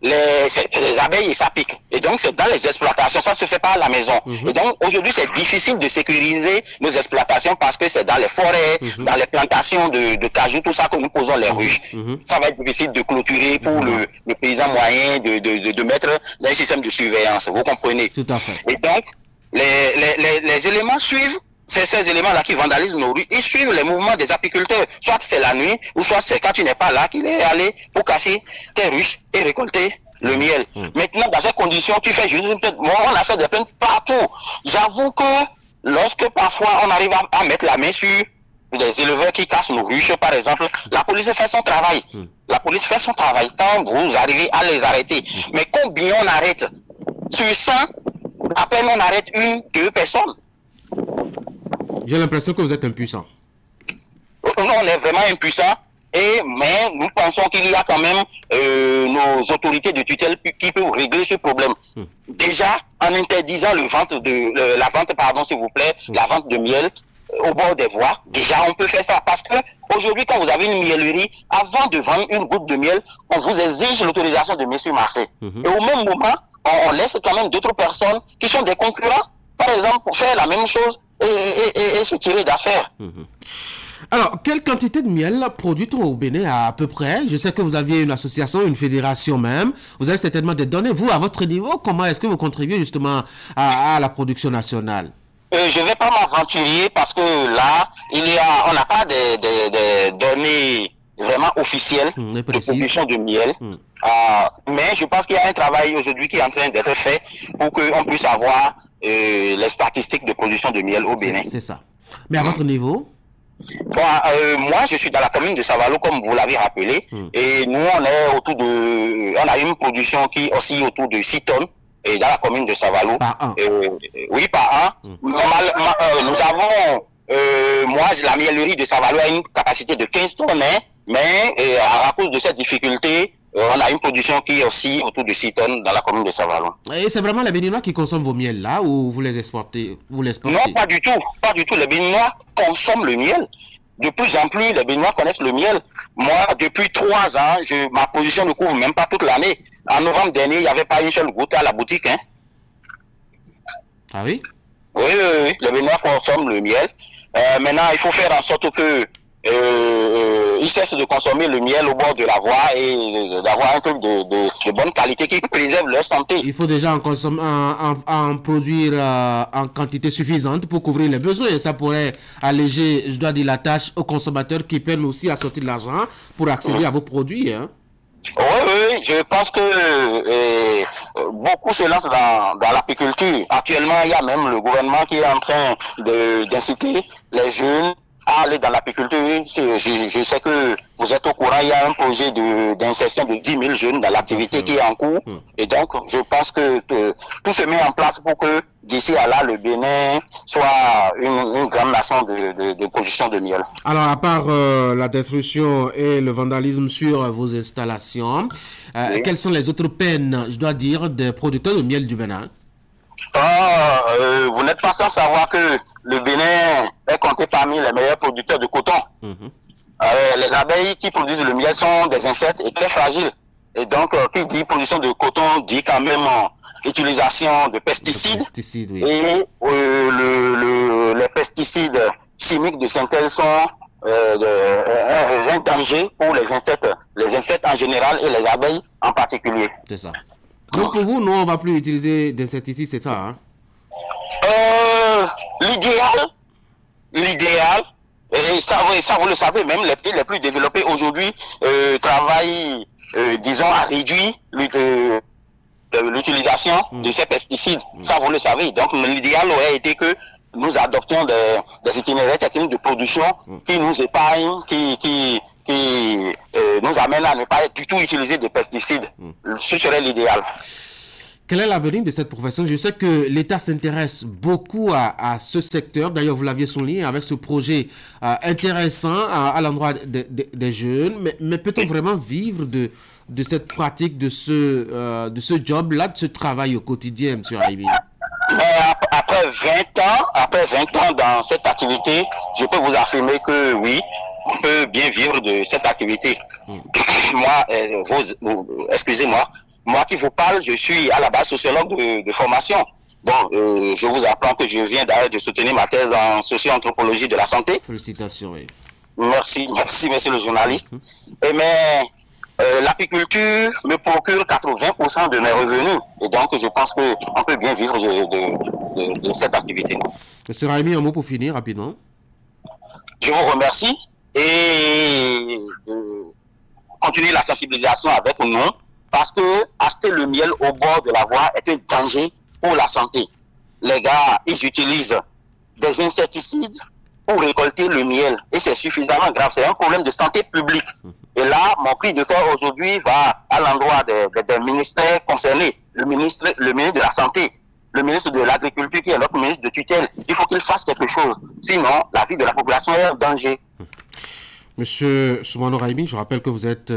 les abeilles, ça pique. Et donc, c'est dans les exploitations, ça se fait pas à la maison. Et donc, aujourd'hui, c'est difficile de sécuriser nos exploitations parce que c'est dans les forêts, dans les plantations de cajou, tout ça que nous posons les ruches. Ça va être difficile de clôturer pour le paysan moyen, de mettre un système de surveillance. Vous comprenez? Tout à fait. Et donc, les éléments suivent. C'est ces éléments-là qui vandalisent nos rues. Ils suivent les mouvements des apiculteurs. Soit c'est la nuit, ou soit c'est quand tu n'es pas là qu'il est allé pour casser tes ruches et récolter le miel. Maintenant, dans ces conditions, tu fais juste une plainte. Moi, on a fait des plaintes partout. J'avoue que lorsque parfois on arrive à mettre la main sur des éleveurs qui cassent nos ruches, par exemple, la police fait son travail. La police fait son travail quand vous arrivez à les arrêter. Mais combien on arrête? Sur 100, à peine on arrête 1-2 personnes. J'ai l'impression que vous êtes impuissant. Non, on est vraiment impuissant. Mais nous pensons qu'il y a quand même nos autorités de tutelle qui peuvent régler ce problème. Déjà, en interdisant la vente, s'il vous plaît, la vente de miel au bord des voies, déjà on peut faire ça. Parce que aujourd'hui, quand vous avez une miellerie, avant de vendre une goutte de miel, on vous exige l'autorisation de mise sur marché. Et au même moment, on laisse quand même d'autres personnes qui sont des concurrents, par exemple, pour faire la même chose et se tirer d'affaires. Alors, quelle quantité de miel produit-on au Bénin à peu près? Je sais que vous aviez une association, une fédération même. Vous avez certainement des données. Vous, à votre niveau, comment est-ce que vous contribuez justement à la production nationale? Je ne vais pas m'aventurer parce que là, on n'a pas des données vraiment officielles de production de miel. Mais je pense qu'il y a un travail aujourd'hui qui est en train d'être fait pour qu'on puisse avoir les statistiques de production de miel au Bénin. C'est ça. Mais à votre niveau? Bon, moi, je suis dans la commune de Savalo, comme vous l'avez rappelé. Et nous, on a une production qui oscille autour de 6 tonnes et dans la commune de Savalo. Par an? Oui, par an. Normalement, nous avons... moi, la miellerie de Savalo a une capacité de 15 tonnes, mais à cause de cette difficulté, on a une production qui oscille autour de 6 tonnes dans la commune de Savalo. Et c'est vraiment les Béninois qui consomment vos miels là ou vous les exportez? Non, pas du tout. Pas du tout. Les Béninois consomment le miel. De plus en plus, les Béninois connaissent le miel. Moi, depuis 3 ans, ma position ne couvre même pas toute l'année. En novembre dernier, il n'y avait pas une seule goutte à la boutique. Ah oui? Oui. Les Béninois consomment le miel. Maintenant, il faut faire en sorte que ils cessent de consommer le miel au bord de la voie et d'avoir un truc de bonne qualité qui préserve leur santé. Il faut déjà en produire en quantité suffisante pour couvrir les besoins. Ça pourrait alléger, je dois dire, la tâche aux consommateurs qui peinent aussi à sortir de l'argent pour accéder à vos produits. Oui, je pense que beaucoup se lancent dans l'apiculture. Actuellement, il y a même le gouvernement qui est en train d'inciter les jeunes à aller dans l'apiculture. Je sais que vous êtes au courant, il y a un projet d'insertion de 10 000 jeunes dans l'activité qui est en cours. Et donc, je pense que tout se met en place pour que d'ici à là, le Bénin soit une grande nation de production de miel. Alors, à part la destruction et le vandalisme sur vos installations, oui, quelles sont les autres peines, je dois dire, des producteurs de miel du Bénin? Vous n'êtes pas sans savoir que le Bénin est compté parmi les meilleurs producteurs de coton. Les abeilles qui produisent le miel sont des insectes et très fragiles. Et donc, qui dit production de coton dit quand même utilisation de pesticides. Oui. Et les pesticides chimiques de synthèse sont un danger pour les insectes en général et les abeilles en particulier. C'est ça. Donc pour vous, nous, on ne va plus utiliser d'insecticides, c'est ça, hein? L'idéal, et ça vous le savez, même les pays les plus développés aujourd'hui travaillent, disons, à réduire l'utilisation de ces pesticides. Ça vous le savez. Donc l'idéal aurait été que nous adoptions des itinéraires techniques de production qui nous épargnent, qui nous amènent à ne pas du tout utiliser des pesticides. Ce serait l'idéal. Quel est l'avenir de cette profession? Je sais que l'État s'intéresse beaucoup à ce secteur. D'ailleurs, vous l'aviez souligné avec ce projet intéressant à l'endroit des jeunes. Mais peut-on vraiment vivre de cette pratique, de ce job-là, de ce travail au quotidien, M. Raimi? Après 20 ans dans cette activité, je peux vous affirmer que oui, on peut bien vivre de cette activité. Moi, excusez-moi, moi qui vous parle, je suis à la base sociologue de formation. Bon, je vous apprends que je viens d'ailleurs de soutenir ma thèse en socio-anthropologie de la santé. Félicitations, oui. Merci, monsieur le journaliste. Mais l'apiculture me procure 80% de mes revenus. Et donc, je pense qu'on peut bien vivre de cette activité. Monsieur Raimi, un mot pour finir rapidement. Je vous remercie et continuer la sensibilisation avec nous, parce que acheter le miel au bord de la voie est un danger pour la santé. Les gars, ils utilisent des insecticides pour récolter le miel et c'est suffisamment grave. C'est un problème de santé publique. Et là, mon cri de cœur aujourd'hui va à l'endroit des ministères concernés. Le ministre de la Santé, le ministre de l'Agriculture qui est notre ministre de tutelle. Il faut qu'il fasse quelque chose. Sinon, la vie de la population est en danger. Monsieur Soumano Raimi, je rappelle que vous êtes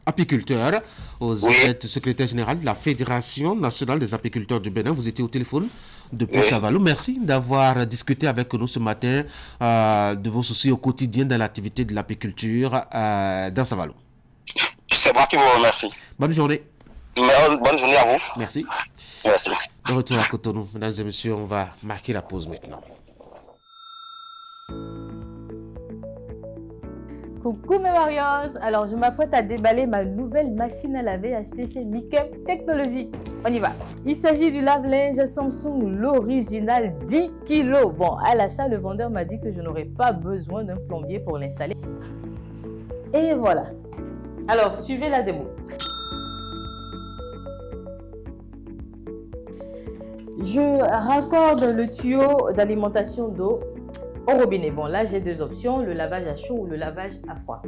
apiculteur, vous êtes secrétaire général de la Fédération nationale des apiculteurs du Bénin. Vous étiez au téléphone depuis Savalou. Merci d'avoir discuté avec nous ce matin de vos soucis au quotidien de l'activité de l'apiculture dans Savalou. C'est moi qui vous remercie. Bonne journée. Bonne journée à vous. Merci. Merci. De retour à Cotonou. Mesdames et messieurs, on va marquer la pause maintenant. Coucou mes Warriors, alors je m'apprête à déballer ma nouvelle machine à laver achetée chez Mikem Technologies. On y va. Il s'agit du lave-linge Samsung, l'original 10 kg. Bon, à l'achat, le vendeur m'a dit que je n'aurais pas besoin d'un plombier pour l'installer. Et voilà. Alors, suivez la démo. Je raccorde le tuyau d'alimentation d'eau au robinet. Bon, là, j'ai deux options, le lavage à chaud ou le lavage à froid.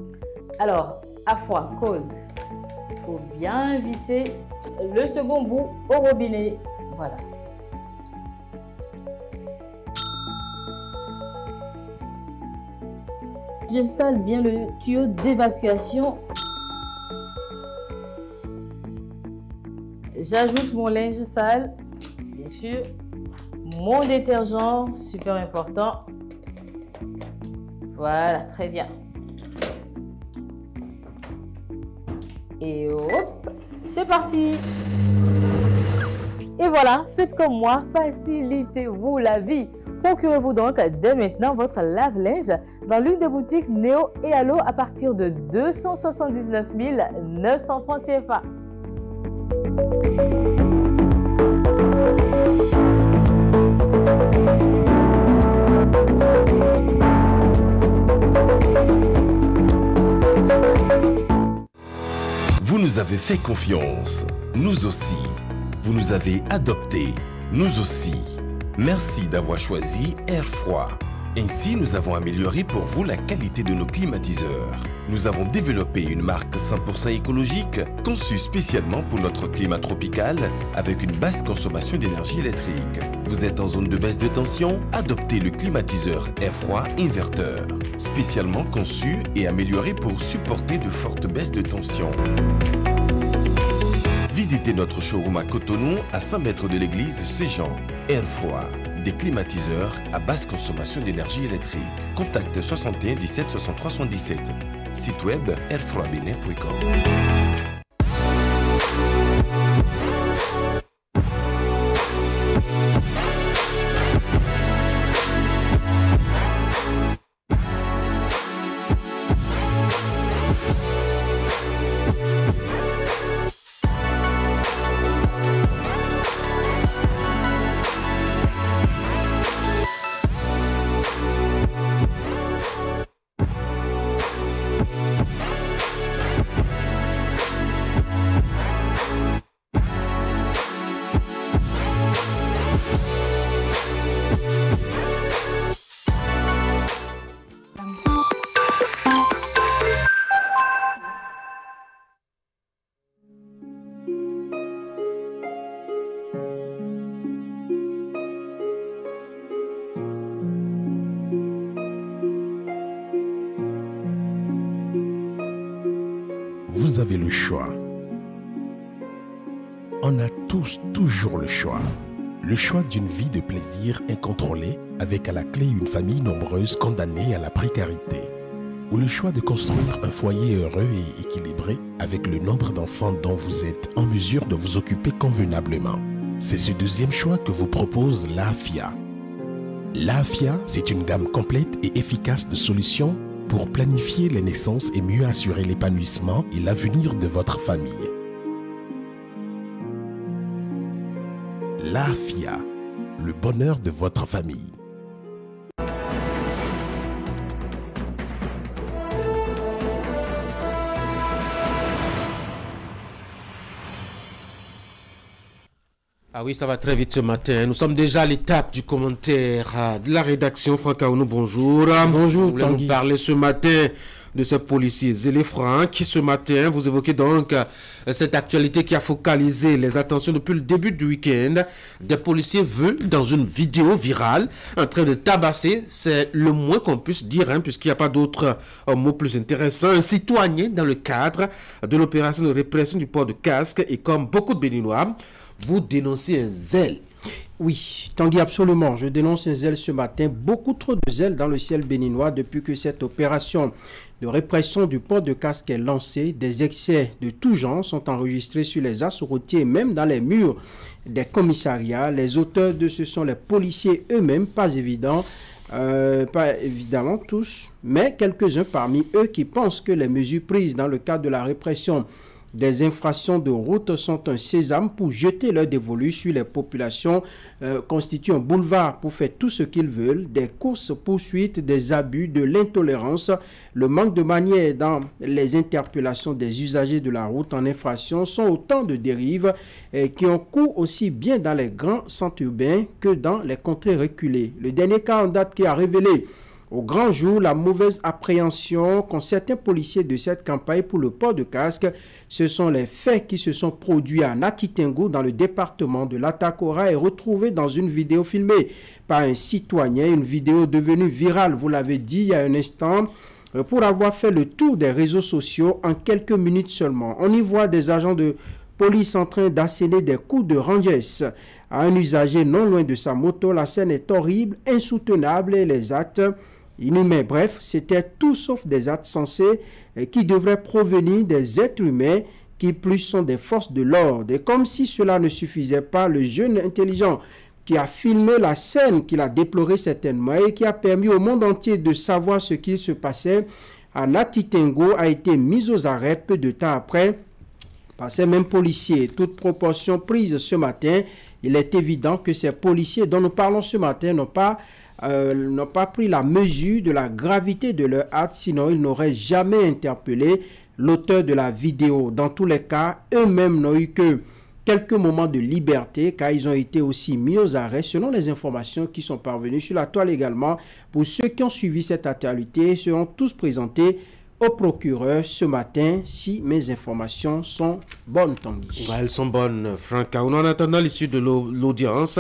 Alors, à froid, cold. Il faut bien visser le second bout au robinet. Voilà. J'installe bien le tuyau d'évacuation. J'ajoute mon linge sale, bien sûr. Mon détergent, super important. Voilà, très bien. Et hop, c'est parti. Et voilà, faites comme moi, facilitez-vous la vie. Procurez-vous donc dès maintenant votre lave-linge dans l'une des boutiques Néo et Allo à partir de 279 900 francs CFA. nous avez fait confiance. Nous aussi. Vous nous avez adoptés. Nous aussi. Merci d'avoir choisi Air Froid. Ainsi, nous avons amélioré pour vous la qualité de nos climatiseurs. Nous avons développé une marque 100% écologique conçue spécialement pour notre climat tropical avec une basse consommation d'énergie électrique. Vous êtes en zone de baisse de tension? Adoptez le climatiseur Air Froid Inverteur, spécialement conçu et amélioré pour supporter de fortes baisses de tension. Visitez notre showroom à Cotonou, à 100 mètres de l'église Saint-Jean. Air Froid, des climatiseurs à basse consommation d'énergie électrique. Contacte 61 17 63 77. Site web airfroidbenin.com. Vous avez le choix. On a tous toujours le choix. Le choix d'une vie de plaisir incontrôlée avec à la clé une famille nombreuse condamnée à la précarité. Ou le choix de construire un foyer heureux et équilibré avec le nombre d'enfants dont vous êtes en mesure de vous occuper convenablement. C'est ce deuxième choix que vous propose l'AFIA. L'AFIA, c'est une gamme complète et efficace de solutions pour planifier les naissances et mieux assurer l'épanouissement et l'avenir de votre famille. L'AFIA, le bonheur de votre famille. Ah oui, ça va très vite ce matin. Nous sommes déjà à l'étape du commentaire de la rédaction. Franck Aounou, bonjour. Bonjour, vous voulez nous parler ce matin de ce policier Zélé Franck. Ce matin, vous évoquez donc cette actualité qui a focalisé les attentions depuis le début du week-end. Des policiers veulent, dans une vidéo virale, en train de tabasser, c'est le moins qu'on puisse dire, puisqu'il n'y a pas d'autre mot plus intéressant, un citoyen dans le cadre de l'opération de répression du port de casque. Et comme beaucoup de Béninois, vous dénoncez un zèle. Oui, Tanguy, absolument. Je dénonce un zèle ce matin. Beaucoup trop de zèle dans le ciel béninois depuis que cette opération de répression du port de casque est lancée. Des excès de tout genre sont enregistrés sur les axes routiers, même dans les murs des commissariats. Les auteurs de ce sont les policiers eux-mêmes, pas évidemment tous, mais quelques-uns parmi eux qui pensent que les mesures prises dans le cadre de la répression des infractions de route sont un sésame pour jeter leur dévolu sur les populations, constituent un boulevard pour faire tout ce qu'ils veulent, des courses-poursuites, des abus, de l'intolérance, le manque de manière dans les interpellations des usagers de la route en infraction sont autant de dérives qui ont cours aussi bien dans les grands centres urbains que dans les contrées reculées. Le dernier cas en date qui a révélé au grand jour la mauvaise appréhension qu'ont certains policiers de cette campagne pour le port de casque, ce sont les faits qui se sont produits à Natitengo dans le département de l'Atakora et retrouvés dans une vidéo filmée par un citoyen, une vidéo devenue virale, vous l'avez dit il y a un instant, pour avoir fait le tour des réseaux sociaux en quelques minutes seulement. On y voit des agents de police en train d'asséner des coups de rangers à un usager non loin de sa moto. La scène est horrible, insoutenable et les actes inhumains. Bref, c'était tout sauf des actes censés qui devraient provenir des êtres humains qui plus sont des forces de l'ordre. Et comme si cela ne suffisait pas, le jeune intelligent qui a filmé la scène, qu'il a déploré certainement et qui a permis au monde entier de savoir ce qu'il se passait à Natitengo a été mis aux arrêts peu de temps après par ces mêmes policiers. Toute proportion prise ce matin, il est évident que ces policiers dont nous parlons ce matin n'ont pas pris la mesure de la gravité de leur acte, sinon ils n'auraient jamais interpellé l'auteur de la vidéo. Dans tous les cas, eux-mêmes n'ont eu que quelques moments de liberté car ils ont été aussi mis aux arrêts selon les informations qui sont parvenues sur la toile également. Pour ceux qui ont suivi cette actualité, ils seront tous présentés au procureur ce matin si mes informations sont bonnes, Tanguy. Elles sont bonnes, Franck. En attendant l'issue de l'audience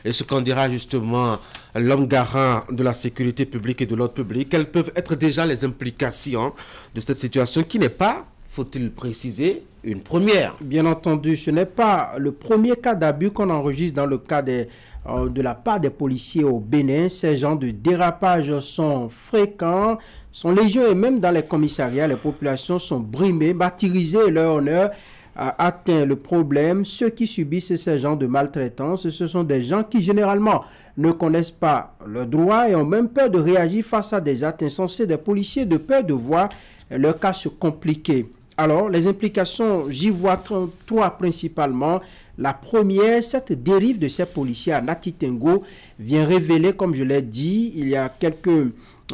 et ce qu'en dira justement l'homme garant de la sécurité publique et de l'ordre public, quelles peuvent être déjà les implications de cette situation qui n'est pas, faut-il préciser, une première? Bien entendu, ce n'est pas le premier cas d'abus qu'on enregistre dans le cas de la part des policiers au Bénin. Ces genres de dérapages sont fréquents, sont légion et même dans les commissariats, les populations sont brimées, martyrisées et leur honneur atteint le problème. Ceux qui subissent ces genres de maltraitance, ce sont des gens qui généralement ne connaissent pas leurs droits et ont même peur de réagir face à des actes insensés des policiers, de peur de voir leur cas se compliquer. Alors, les implications, j'y vois trois principalement. La première, cette dérive de ces policiers à Nati Tengo vient révéler, comme je l'ai dit, il y a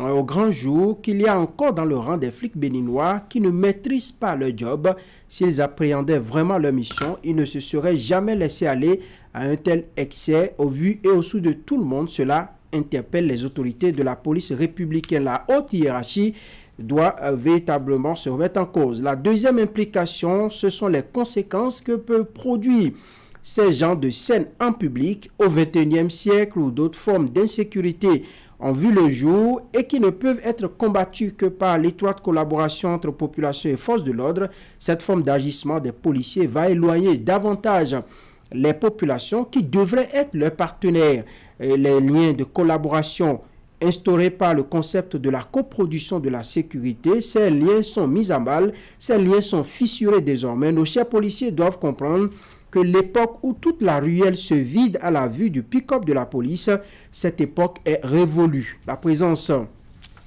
au grand jour, qu'il y a encore dans le rang des flics béninois qui ne maîtrisent pas leur job. S'ils appréhendaient vraiment leur mission, ils ne se seraient jamais laissés aller à un tel excès. Au vu et au sous de tout le monde, cela interpelle les autorités de la police républicaine. La haute hiérarchie doit véritablement se remettre en cause. La deuxième implication, ce sont les conséquences que peuvent produire ces genres de scènes en public au XXIe siècle où d'autres formes d'insécurité ont vu le jour et qui ne peuvent être combattues que par l'étroite collaboration entre population et forces de l'ordre. Cette forme d'agissement des policiers va éloigner davantage les populations qui devraient être leurs partenaires. Les liens de collaboration instaurés par le concept de la coproduction de la sécurité, ces liens sont mis à mal, ces liens sont fissurés désormais. Nos chers policiers doivent comprendre que l'époque où toute la ruelle se vide à la vue du pick-up de la police, cette époque est révolue. La présence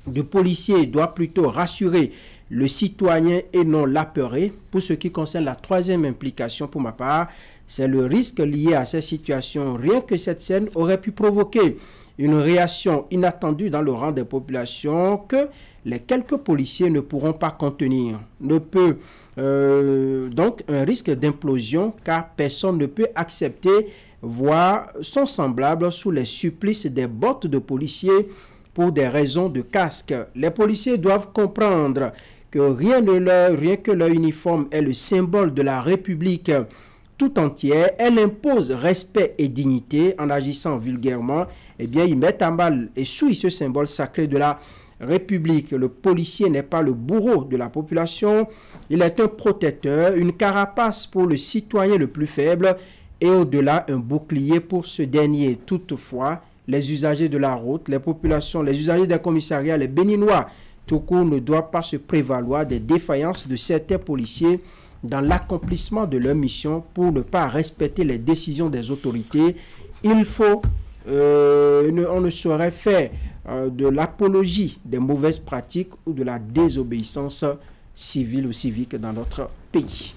de policiers doit plutôt rassurer le citoyen et non l'apeurer. Pour ce qui concerne la troisième implication pour ma part, c'est le risque lié à ces situations. Rien que cette scène aurait pu provoquer une réaction inattendue dans le rang des populations que les quelques policiers ne pourront pas contenir. Donc un risque d'implosion car personne ne peut accepter voir son semblable sous les supplices des bottes de policiers pour des raisons de casque. Les policiers doivent comprendre que rien que leur uniforme est le symbole de la République tout entière. Elle impose respect et dignité. En agissant vulgairement, eh bien, ils mettent à mal et souillent ce symbole sacré de la République. Le policier n'est pas le bourreau de la population. Il est un protecteur, une carapace pour le citoyen le plus faible et au-delà, un bouclier pour ce dernier. Toutefois, les usagers de la route, les populations, les usagers des commissariats, les Béninois, tout court, ne doivent pas se prévaloir des défaillances de certains policiers dans l'accomplissement de leur mission pour ne pas respecter les décisions des autorités. Il faut, on ne saurait faire de l'apologie des mauvaises pratiques ou de la désobéissance civile ou civique dans notre pays.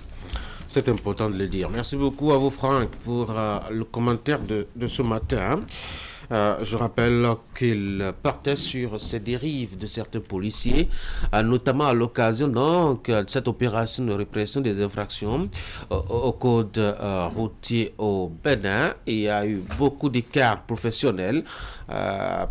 C'est important de le dire. Merci beaucoup à vous, Franck, pour le commentaire de ce matin. Je rappelle qu'il partait sur ces dérives de certains policiers, notamment à l'occasion de cette opération de répression des infractions au code routier au Bénin. Il y a eu beaucoup d'écarts professionnels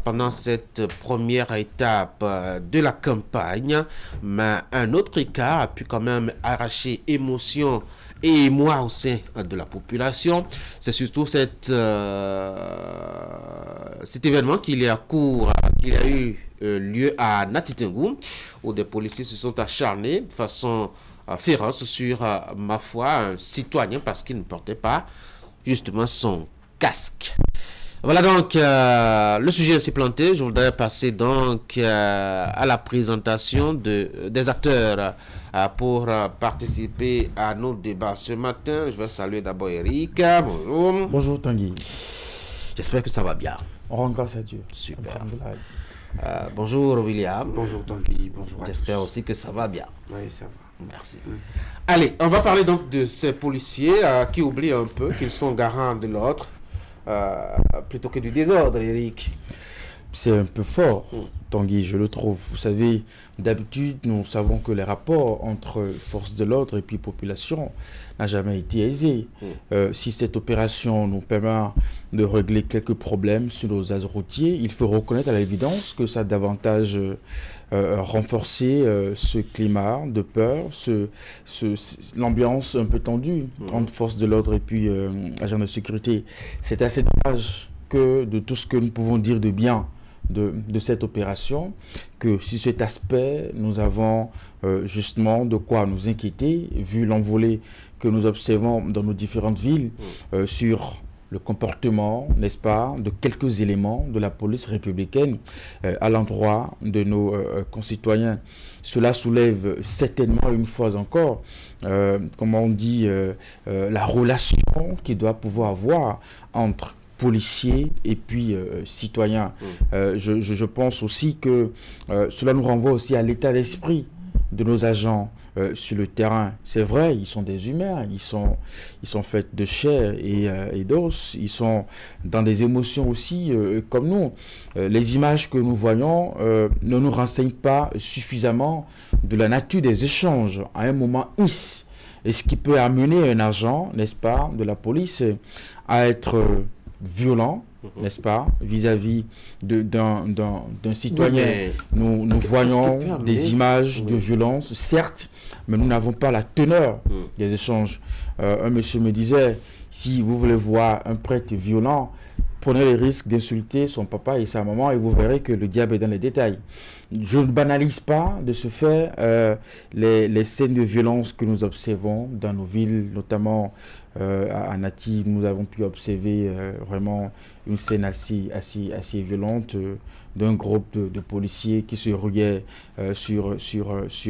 pendant cette première étape de la campagne, mais un autre écart a pu quand même arracher émotion et moi au sein de la population. C'est surtout cet événement qu'il y a eu lieu à Nati Tengo, où des policiers se sont acharnés de façon féroce sur, ma foi, un citoyen parce qu'il ne portait pas justement son casque. Voilà donc le sujet s'est planté. Je voudrais passer donc à la présentation des acteurs pour participer à nos débats ce matin. Je vais saluer d'abord Eric. Bonjour. Bonjour Tanguy. J'espère que ça va bien. On rend grâce à Dieu. Super. Bonjour William. Bonjour Tanguy. Bonjour. J'espère aussi que ça va bien. Oui, ça va. Merci. Allez, on va parler donc de ces policiers qui oublient un peu qu'ils sont garants de l'ordre plutôt que du désordre, Eric. C'est un peu fort. Tanguy, je le trouve. Vous savez, d'habitude, nous savons que les rapports entre forces de l'ordre et puis population n'a jamais été aisé. Si cette opération nous permet de régler quelques problèmes sur nos axes routiers, il faut reconnaître à l'évidence que ça a davantage renforcé ce climat de peur, l'ambiance un peu tendue entre forces de l'ordre et puis agents de sécurité. C'est assez dommage que de tout ce que nous pouvons dire de bien de cette opération, que sur cet aspect, nous avons justement de quoi nous inquiéter, vu l'envolée que nous observons dans nos différentes villes sur le comportement, n'est-ce pas, de quelques éléments de la police républicaine à l'endroit de nos concitoyens. Cela soulève certainement une fois encore, comment on dit, la relation qu'il doit pouvoir avoir entre policiers et puis citoyens. Je pense aussi que cela nous renvoie aussi à l'état d'esprit de nos agents sur le terrain. C'est vrai, ils sont des humains, ils sont faits de chair et d'os, ils sont dans des émotions aussi comme nous. Les images que nous voyons ne nous renseignent pas suffisamment de la nature des échanges à un moment X. Et ce qui peut amener un agent, n'est-ce pas, de la police à être violent, n'est-ce pas, vis-à-vis d'un citoyen. Oui, nous voyons des images de violence, certes, mais nous n'avons pas la teneur des échanges. Un monsieur me disait, si vous voulez voir un prêtre violent, prenez le risque d'insulter son papa et sa maman et vous verrez que le diable est dans les détails. Je ne banalise pas de ce fait les scènes de violence que nous observons dans nos villes, notamment à Nati. Nous avons pu observer vraiment une scène assez violente d'un groupe de policiers qui se ruaient sur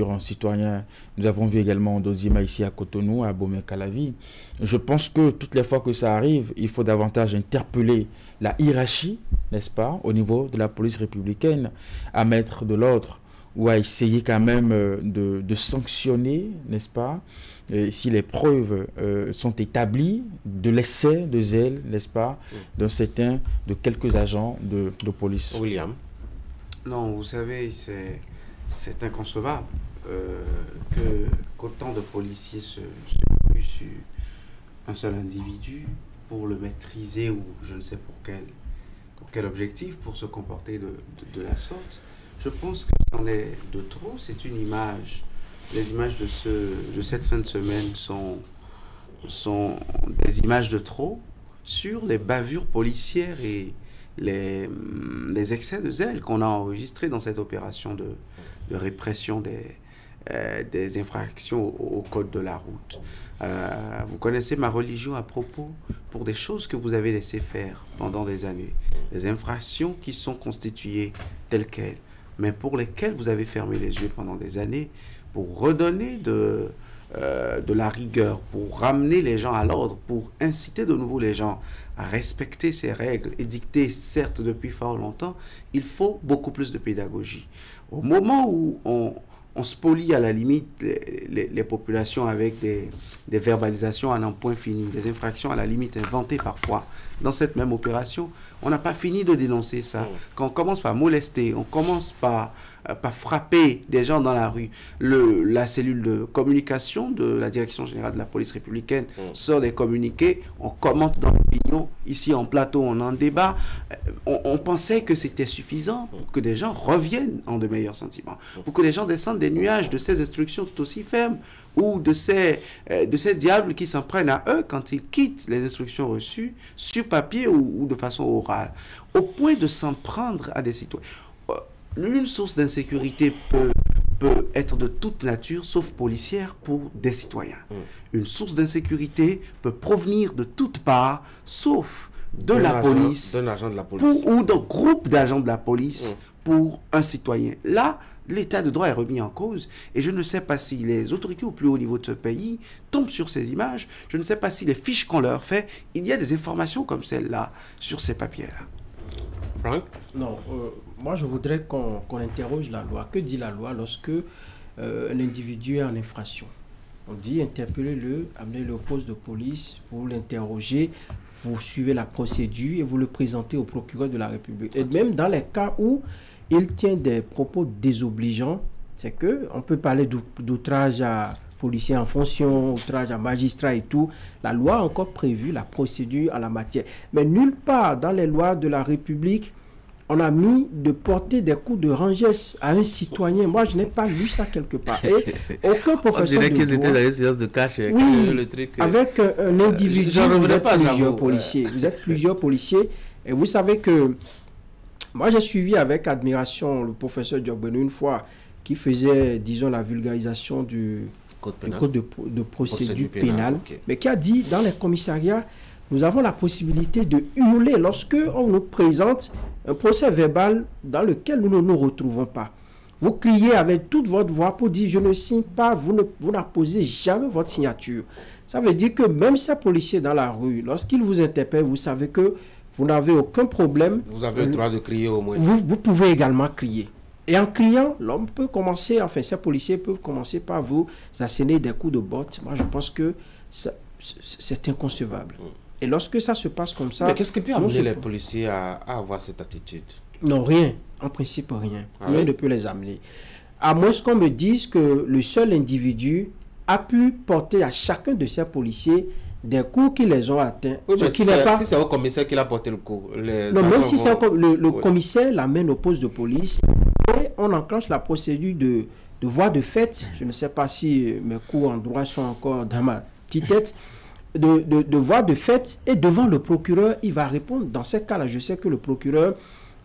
un citoyen. Nous avons vu également d'autres images ici à Cotonou, à Bomé-Calavi. Je pense que toutes les fois que ça arrive, il faut davantage interpeller la hiérarchie, n'est-ce pas, au niveau de la police républicaine, à mettre de l'ordre ou à essayer quand même de sanctionner, n'est-ce pas, si les preuves sont établies de l'excès de zèle, n'est-ce pas, de quelques agents de police. William. Non, vous savez, c'est inconcevable qu'autant de policiers se ruent sur un seul individu pour le maîtriser ou je ne sais pour quel objectif, pour se comporter de la sorte. Je pense que c'en est de trop. C'est une image. Les images de cette fin de semaine sont des images de trop sur les bavures policières et les excès de zèle qu'on a enregistrés dans cette opération de répression des infractions au code de la route. Vous connaissez ma religion à propos pour des choses que vous avez laissé faire pendant des années. Des infractions qui sont constituées telles quelles, mais pour lesquelles vous avez fermé les yeux pendant des années pour redonner de la rigueur, pour ramener les gens à l'ordre, pour inciter de nouveau les gens à respecter ces règles édictées certes depuis fort longtemps. Il faut beaucoup plus de pédagogie. Au moment où on spolie à la limite les populations avec des verbalisations à n'en point fini, des infractions à la limite inventées parfois dans cette même opération, on n'a pas fini de dénoncer ça. Quand on commence par molester, on commence par frapper des gens dans la rue, la cellule de communication de la Direction générale de la police républicaine sort des communiqués, on commente dans l'opinion, ici en plateau on en débat. On pensait que c'était suffisant pour que des gens reviennent en de meilleurs sentiments, pour que les gens descendent des nuages de ces instructions tout aussi fermes ou de ces diables qui s'en prennent à eux quand ils quittent les instructions reçues sur papier ou de façon orale, au point de s'en prendre à des citoyens. Une source d'insécurité peut être de toute nature, sauf policière, pour des citoyens. Une source d'insécurité peut provenir de toutes parts, sauf de la police, d'un agent de la police, ou d'un groupe d'agents de la police pour un citoyen. Là, l'état de droit est remis en cause et je ne sais pas si les autorités au plus haut niveau de ce pays tombent sur ces images, je ne sais pas si les fiches qu'on leur fait, il y a des informations comme celle-là sur ces papiers-là. Franck ? Non, moi je voudrais qu'on interroge la loi. Que dit la loi lorsque un individu est en infraction? On dit interpellez-le, amenez-le au poste de police, vous l'interrogez, vous suivez la procédure et vous le présentez au procureur de la République. Et même dans les cas où il tient des propos désobligeants. C'est qu'on peut parler d'outrage à policiers en fonction, outrage à magistrats et tout. La loi a encore prévu la procédure en la matière. Mais nulle part dans les lois de la République, on a mis de porter des coups de rangesse à un citoyen. Moi, je n'ai pas lu ça quelque part. Et aucun professeur on dirait de qu'ils étaient droit... dans les séances de cash. Oui, le truc, avec un individu, vous êtes plusieurs policiers. Ouais. Vous êtes plusieurs policiers. Et vous savez que... Moi, j'ai suivi avec admiration le professeur Diogbenou une fois qui faisait, disons, la vulgarisation du code de procédure pénale, okay. Mais qui a dit, dans les commissariats, nous avons la possibilité de hurler lorsque on nous présente un procès verbal dans lequel nous ne nous retrouvons pas. Vous criez avec toute votre voix pour dire « je ne signe pas », vous n'apposez jamais votre signature. Ça veut dire que même ces policiers dans la rue, lorsqu'ils vous interpellent, vous savez que vous n'avez aucun problème. Vous avez le droit de crier au moins. Vous pouvez également crier. Et en criant, l'homme peut commencer, enfin ces policiers peuvent commencer par vous asséner des coups de botte. Moi je pense que c'est inconcevable. Et lorsque ça se passe comme ça... Mais qu'est-ce qui peut amener les policiers à avoir cette attitude? Non, rien. En principe, rien. Rien ne peut les amener. À moins qu'on me dise que le seul individu a pu porter à chacun de ces policiers des coups qui les ont atteints. Oui, si c'est au commissaire qui a porté le coup. Non, même si c'est le commissaire l'amène au poste de police et on enclenche la procédure de voie de fait. Je ne sais pas si mes cours en droit sont encore dans ma petite tête. De voie de fait et devant le procureur, il va répondre. Dans ces cas-là, je sais que le procureur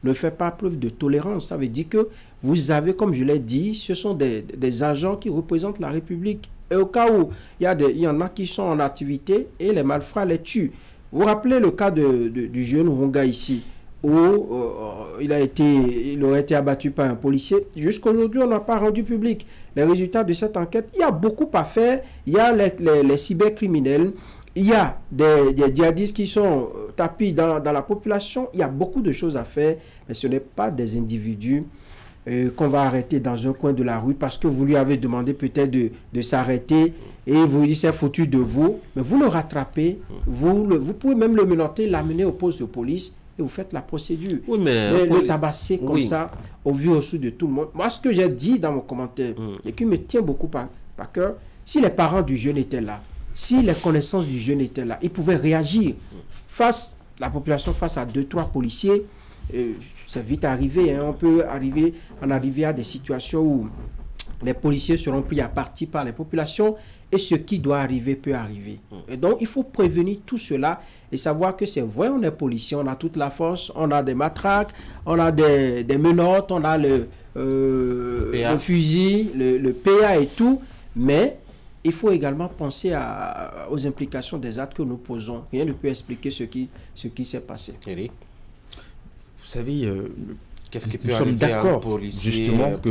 ne fait pas preuve de tolérance. Ça veut dire que vous avez, comme je l'ai dit, ce sont des agents qui représentent la République. Et au cas où il y en a qui sont en activité et les malfrats les tuent. Vous vous rappelez le cas du jeune Runga ici, où il aurait été abattu par un policier. Jusqu'aujourd'hui, on n'a pas rendu public les résultats de cette enquête. Il y a beaucoup à faire. Il y a les cybercriminels. Il y a des djihadistes qui sont tapis dans la population. Il y a beaucoup de choses à faire. Mais ce n'est pas des individus qu'on va arrêter dans un coin de la rue parce que vous lui avez demandé peut-être de s'arrêter et il s'est foutu de vous. Mais vous le rattrapez. Vous pouvez même le menotter, l'amener au poste de police et vous faites la procédure. Oui, mais le tabasser comme ça, au vu au sous de tout le monde. Moi, ce que j'ai dit dans mon commentaire et qui me tient beaucoup par cœur, si les parents du jeune étaient là, si les connaissances du jeune étaient là, ils pouvaient réagir la population face à 2-3 policiers. C'est vite arrivé, hein. On peut en arriver à des situations où les policiers seront pris à partie par les populations et ce qui doit arriver peut arriver. Et donc, il faut prévenir tout cela et savoir que c'est vrai, on est policier, on a toute la force, on a des matraques, on a des menottes, on a le fusil, le PA et tout, mais il faut également penser aux implications des actes que nous posons. Rien ne peut expliquer ce qui s'est passé. Eric, vous savez, qu'est-ce qui peut nous sommes d'accord justement que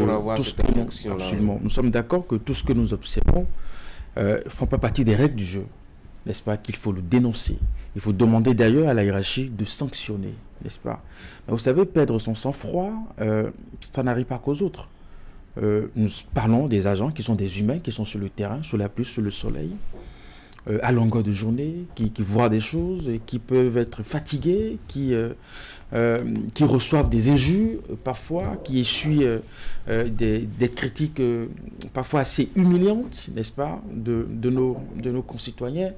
nous sommes d'accord que tout ce que nous observons ne font pas partie des règles du jeu, n'est-ce pas, qu'il faut le dénoncer. Il faut demander d'ailleurs à la hiérarchie de sanctionner, n'est-ce pas. Mais vous savez, perdre son sang-froid, ça n'arrive pas qu'aux autres. Nous parlons des agents qui sont des humains, qui sont sur le terrain, sous la pluie, sous le soleil, à longueur de journée, qui voient des choses, qui peuvent être fatigués, qui reçoivent des injures parfois, qui essuient des critiques parfois assez humiliantes, n'est-ce pas, de nos concitoyens.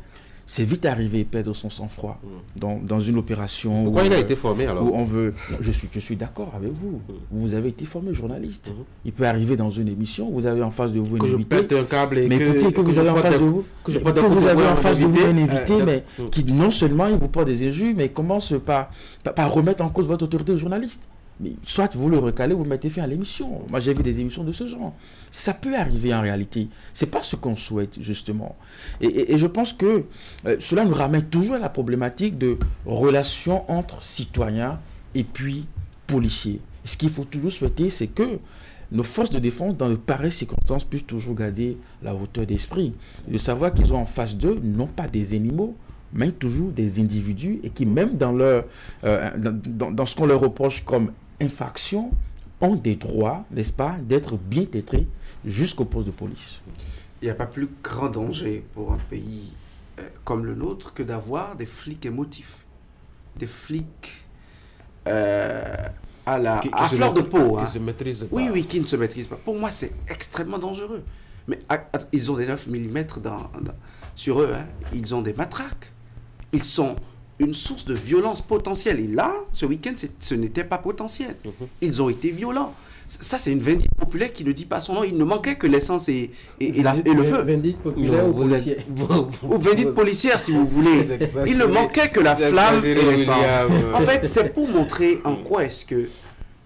C'est vite arrivé perdre son sang-froid dans une opération. Pourquoi il a été formé alors? Où on veut. Je suis d'accord avec vous. Vous avez été formé journaliste. Il peut arriver dans une émission, vous avez en face de vous un invité. Que je pète un câble et mais écoutez, que vous avez en face de vous, un invité, mais qui non seulement il vous porte des injures, mais commence par remettre en cause votre autorité de journaliste. Mais soit vous le recalez, vous mettez fin à l'émission. Moi, j'ai vu des émissions de ce genre. Ça peut arriver en réalité. Ce n'est pas ce qu'on souhaite, justement. Et je pense que cela nous ramène toujours à la problématique de relation entre citoyens et puis policiers. Ce qu'il faut toujours souhaiter, c'est que nos forces de défense, dans de pareilles circonstances, puissent toujours garder la hauteur d'esprit. De savoir qu'ils ont en face d'eux, non pas des animaux, mais toujours des individus et qui, même dans ce qu'on leur reproche comme infraction, ont des droits, n'est-ce pas, d'être bien traités jusqu'au poste de police. Il n'y a pas plus grand danger pour un pays comme le nôtre que d'avoir des flics émotifs. Des flics à fleur de peau. Qui se maîtrise pas. Oui, qui ne se maîtrise pas. Pour moi, c'est extrêmement dangereux. Mais ils ont des 9 mm sur eux. Hein. Ils ont des matraques. Ils sont une source de violence potentielle. Et là, ce week-end, ce n'était pas potentiel. Ils ont été violents. Ça, c'est une vindicte populaire qui ne dit pas son nom. Il ne manquait que l'essence et le feu. Vindicte populaire ou policière. Ou vindicte policière, si vous voulez. Il ne manquait que la flamme et l'essence. En fait, c'est pour montrer en quoi est-ce que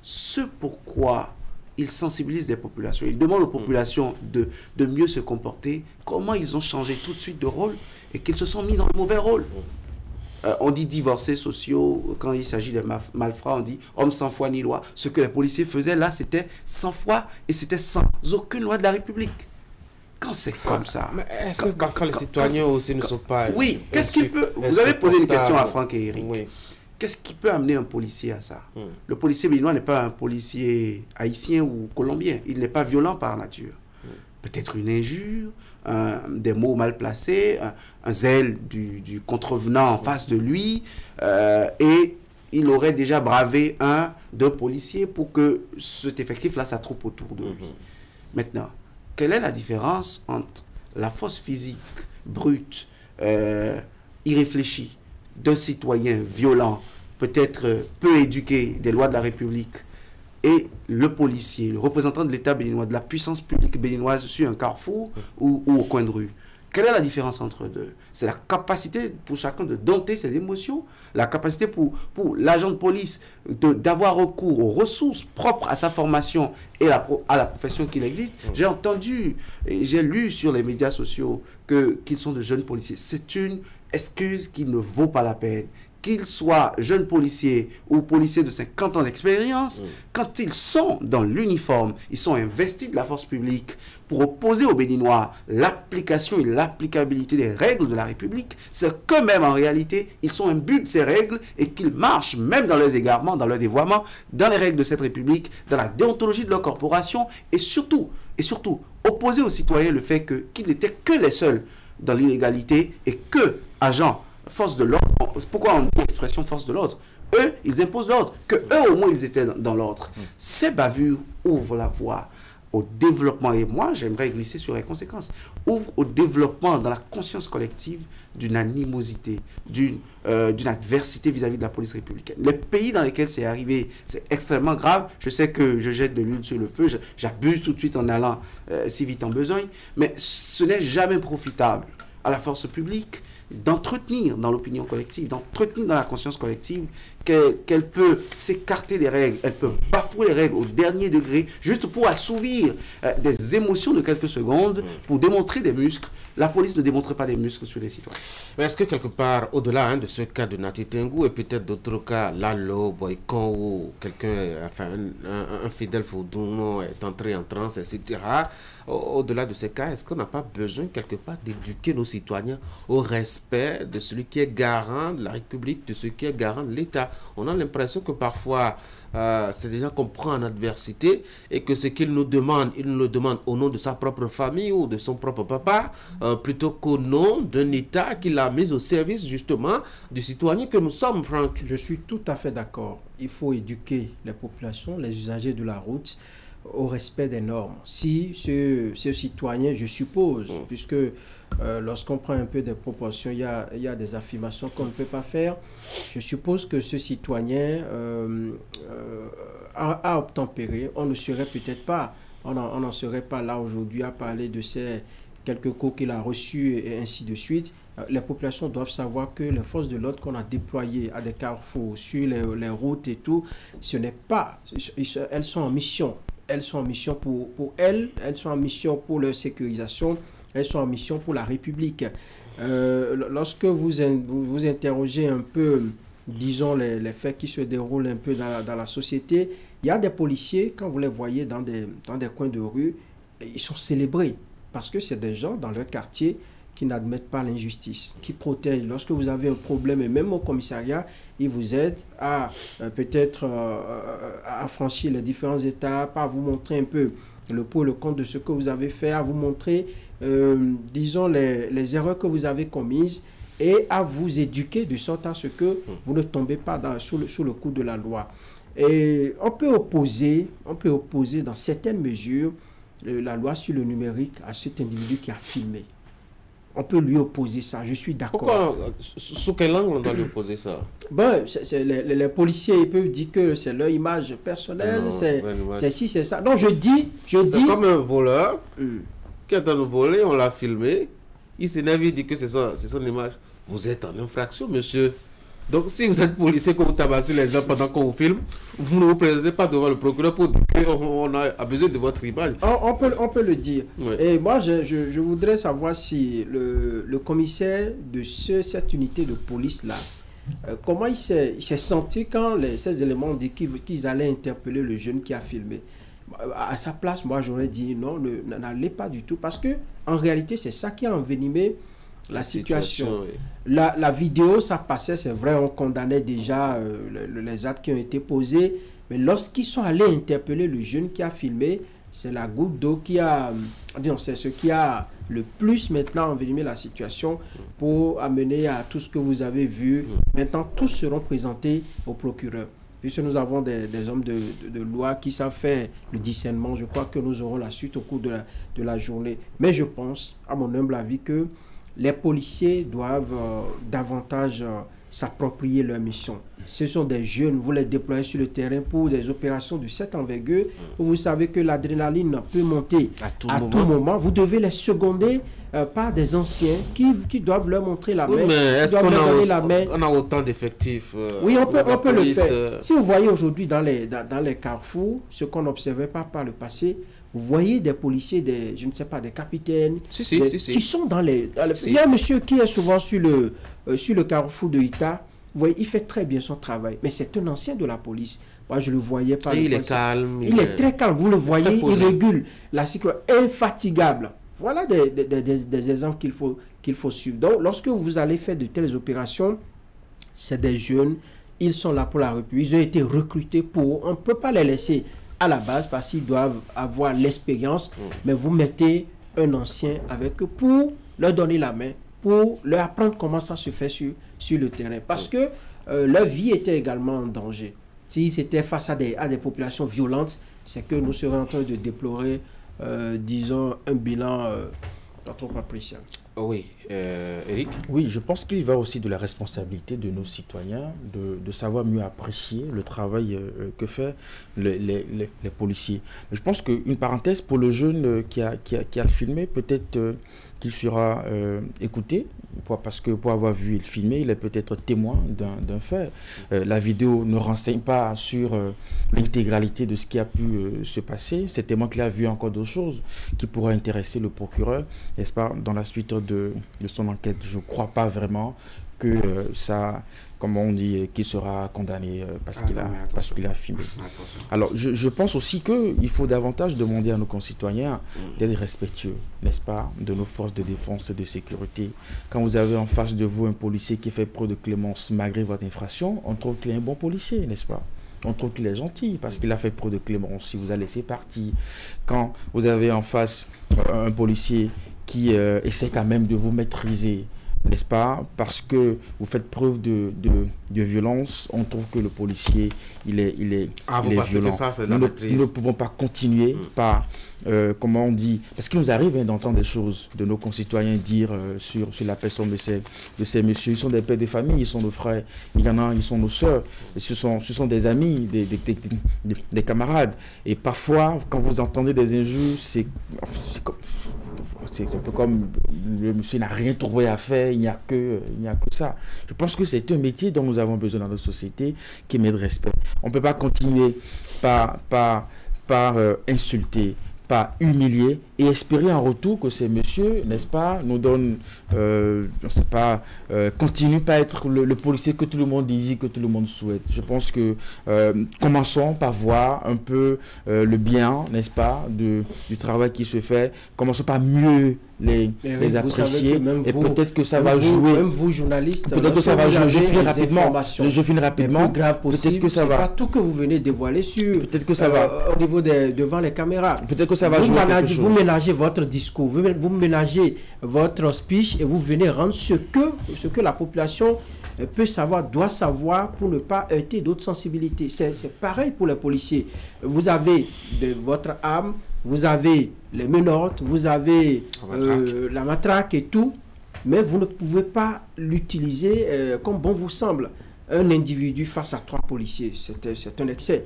ce pourquoi ils sensibilisent les populations. Ils demandent aux populations de mieux se comporter. Comment ils ont changé tout de suite de rôle et qu'ils se sont mis dans le mauvais rôle. On dit divorcés sociaux, quand il s'agit de malfrats, on dit homme sans foi ni loi. Ce que les policiers faisaient là, c'était sans foi et c'était sans aucune loi de la République. Quand c'est comme ça... Mais est-ce que quand les citoyens aussi ne sont pas... Oui, qu'est-ce qui peut... Vous avez posé une question à Franck et Eric. Oui. Qu'est-ce qui peut amener un policier à ça? Le policier béninois n'est pas un policier haïtien ou colombien. Il n'est pas violent par nature. Peut-être une injure, des mots mal placés, un zèle du contrevenant en face de lui, et il aurait déjà bravé deux policiers pour que cet effectif-là s'attroupe autour de lui. Maintenant, quelle est la différence entre la force physique brute, irréfléchie, d'un citoyen violent, peut-être peu éduqué des lois de la République, et le policier, le représentant de l'État béninois, de la puissance publique béninoise sur un carrefour ou au coin de rue? Quelle est la différence entre deux? C'est la capacité pour chacun de dompter ses émotions, la capacité pour l'agent de police d'avoir recours aux ressources propres à sa formation et à la profession qu'il existe. J'ai entendu et j'ai lu sur les médias sociaux qu'ils sont de jeunes policiers. C'est une excuse qui ne vaut pas la peine. Qu'ils soient jeunes policiers ou policiers de 50 ans d'expérience, quand ils sont dans l'uniforme, ils sont investis de la force publique pour opposer aux Béninois l'application et l'applicabilité des règles de la République, c'est qu'eux-mêmes en réalité, ils sont imbus de ces règles et qu'ils marchent même dans leurs égarements, dans leurs dévoiements, dans les règles de cette République, dans la déontologie de leur corporation et surtout, opposer aux citoyens le fait qu'ils n'étaient que les seuls dans l'illégalité et que, agents, force de l'ordre, pourquoi on dit expression force de l'ordre? Eux, ils imposent l'ordre, que eux au moins ils étaient dans l'ordre. Ces bavures ouvrent la voie au développement, et moi j'aimerais glisser sur les conséquences, ouvrent au développement dans la conscience collective d'une animosité, d'une adversité vis-à-vis de la police républicaine. Les pays dans lesquels c'est arrivé, c'est extrêmement grave. Je sais que je jette de l'huile sur le feu, j'abuse tout de suite en allant si vite en besogne, mais ce n'est jamais profitable à la force publique d'entretenir dans l'opinion collective, d'entretenir dans la conscience collective qu'elle peut s'écarter des règles, elle peut bafouer les règles au dernier degré, juste pour assouvir des émotions de quelques secondes, pour démontrer des muscles. La police ne démontre pas des muscles sur les citoyens. Mais est-ce que quelque part, au-delà de ce cas de Nati Tengou et peut-être d'autres cas, Lalo, Boycon, ou quelqu'un, enfin un fidèle Foudouno est entré en transe, etc., au-delà de ces cas, est-ce qu'on n'a pas besoin quelque part d'éduquer nos citoyens au respect de celui qui est garant de la République, de celui qui est garant de l'État? On a l'impression que parfois, c'est des gens qu'on prend en adversité et que ce qu'ils nous demandent, ils nous le demandent au nom de sa propre famille ou de son propre papa, plutôt qu'au nom d'un État qu'il a mis au service justement du citoyen que nous sommes, Franck. Je suis tout à fait d'accord. Il faut éduquer les populations, les usagers de la route, au respect des normes. Si ce citoyen, je suppose, puisque lorsqu'on prend un peu des proportions, il y a des affirmations qu'on ne peut pas faire. Je suppose que ce citoyen a obtempéré. On ne serait peut-être pas, on n'en serait pas là aujourd'hui à parler de ces quelques coups qu'il a reçus et ainsi de suite. Les populations doivent savoir que les forces de l'ordre qu'on a déployées à des carrefours, sur les routes et tout, ce n'est pas... Elles sont en mission. Elles sont en mission pour elles sont en mission pour leur sécurisation, elles sont en mission pour la République. Lorsque vous interrogez un peu, disons, les faits qui se déroulent un peu dans la société, il y a des policiers, quand vous les voyez dans des coins de rue, ils sont célébrés parce que c'est des gens dans leur quartier qui n'admettent pas l'injustice, qui protègent. Lorsque vous avez un problème, et même au commissariat, ils vous aident à peut-être à franchir les différentes étapes, à vous montrer un peu le pour et le contre de ce que vous avez fait, à vous montrer, disons, les erreurs que vous avez commises et à vous éduquer de sorte à ce que vous ne tombez pas sous le coup de la loi. Et on peut opposer dans certaines mesures la loi sur le numérique à cet individu qui a filmé. On peut lui opposer ça, je suis d'accord. Pourquoi? Sous quelle langue on doit lui opposer ça? Ben, les policiers ils peuvent dire que c'est leur image personnelle, c'est si, c'est ça. Donc je dis... C'est comme un voleur qui est en train de voler, on l'a filmé, il s'énerve, il dit que c'est son image. Vous êtes en infraction, monsieur. Donc si vous êtes policier, que vous tabassez les gens pendant qu'on vous filme, vous ne vous présentez pas devant le procureur pour dire qu'on a besoin de votre image. On peut le dire. Oui. Et moi, je voudrais savoir si le commissaire de cette unité de police-là, comment il s'est senti quand ces éléments ont dit qu'ils allaient interpeller le jeune qui a filmé. À sa place, moi, j'aurais dit non, n'allez pas du tout. Parce que en réalité, c'est ça qui a envenimé la situation. Oui. La vidéo, ça passait, c'est vrai, on condamnait déjà les actes qui ont été posés, mais lorsqu'ils sont allés interpeller le jeune qui a filmé, c'est la goutte d'eau qui a, c'est ce qui a le plus maintenant envenimé la situation pour amener à tout ce que vous avez vu. Maintenant, tous seront présentés au procureur. Puisque nous avons des hommes de loi qui savent faire le discernement, je crois que nous aurons la suite au cours de la journée. Mais je pense, à mon humble avis, que les policiers doivent davantage s'approprier leur mission. Ce sont des jeunes, vous les déployez sur le terrain pour des opérations de cette envergure, où vous savez que l'adrénaline peut monter à tout moment. Vous devez les seconder par des anciens qui doivent leur montrer la main. Oui, mais est-ce qu'on a autant d'effectifs oui, on peut le faire. Si vous voyez aujourd'hui dans les carrefours, ce qu'on n'observait pas par le passé, vous voyez des policiers, je ne sais pas, des capitaines, qui sont dans les... Il y a un monsieur qui est souvent sur le carrefour de Ita. Vous voyez, il fait très bien son travail. Mais c'est un ancien de la police. Moi, je le voyais pas. Il est calme. Il est très calme. Vous le voyez, il régule la cycle infatigable. Voilà des exemples qu'il faut suivre. Donc, lorsque vous allez faire de telles opérations, c'est des jeunes. Ils sont là pour la République. Ils ont été recrutés pour... On ne peut pas les laisser à la base parce qu'ils doivent avoir l'expérience, mais vous mettez un ancien avec eux pour leur donner la main, pour leur apprendre comment ça se fait sur le terrain. Parce que leur vie était également en danger. S'ils étaient face à des populations violentes, c'est que nous serions en train de déplorer, disons, un bilan pas trop appréciable. Oui, Eric? Oui, je pense qu'il va aussi de la responsabilité de nos citoyens de savoir mieux apprécier le travail que font les policiers. Mais je pense qu'une parenthèse pour le jeune qui a filmé, peut-être qu'il sera écouté, parce que pour avoir vu le filmer, il est peut-être témoin d'un fait. La vidéo ne renseigne pas sur l'intégralité de ce qui a pu se passer. C'est témoin qu'il a vu encore d'autres choses qui pourraient intéresser le procureur, n'est-ce pas, dans la suite de son enquête. Je ne crois pas vraiment que ça, comme on dit, qu'il sera condamné parce qu'il a filmé. Alors, je pense aussi qu'il faut davantage demander à nos concitoyens d'être respectueux, n'est-ce pas, de nos forces de défense et de sécurité. Quand vous avez en face de vous un policier qui fait preuve de clémence malgré votre infraction, on trouve qu'il est un bon policier, n'est-ce pas? On trouve qu'il est gentil parce qu'il a fait preuve de clémence. Si vous a laissé partir, quand vous avez en face un policier qui essaie quand même de vous maîtriser, n'est-ce pas, parce que vous faites preuve de violence, on trouve que le policier, il est violent. Que ça, nous ne pouvons pas continuer par, comment on dit, parce qu'il nous arrive d'entendre des choses de nos concitoyens dire sur la personne de ces messieurs. Ils sont des pères de famille, ils sont nos frères, il y en a, ils sont nos sœurs, ce sont des amis, des camarades. Et parfois, quand vous entendez des injures, c'est un peu comme le monsieur n'a rien trouvé à faire, il n'y a que ça. Je pense que c'est un métier dont nous avons besoin dans notre société qui met de respect. On ne peut pas continuer par insulter, par humilier et espérer en retour que ces messieurs, n'est-ce pas, nous donnent, continuent pas à être le policier que tout le monde désire, que tout le monde souhaite. Je pense que commençons par voir un peu le bien, n'est-ce pas, du travail qui se fait. Commençons par mieux les apprécier et peut-être que ça va jouer. Même vous, journalistes, peut-être que ça va jouer. Je finis rapidement. Peut-être que ça va. C'est pas tout que vous venez dévoiler sur. Peut-être que ça va. Au niveau devant les caméras. Peut-être que ça va jouer quelque chose. Vous ménagez votre discours, vous ménagez votre speech et vous venez rendre ce que la population peut savoir, doit savoir pour ne pas heurter d'autres sensibilités. C'est pareil pour les policiers. Vous avez votre arme, vous avez les menottes, vous avez la matraque et tout, mais vous ne pouvez pas l'utiliser comme bon vous semble. Un individu face à 3 policiers, c'est un excès.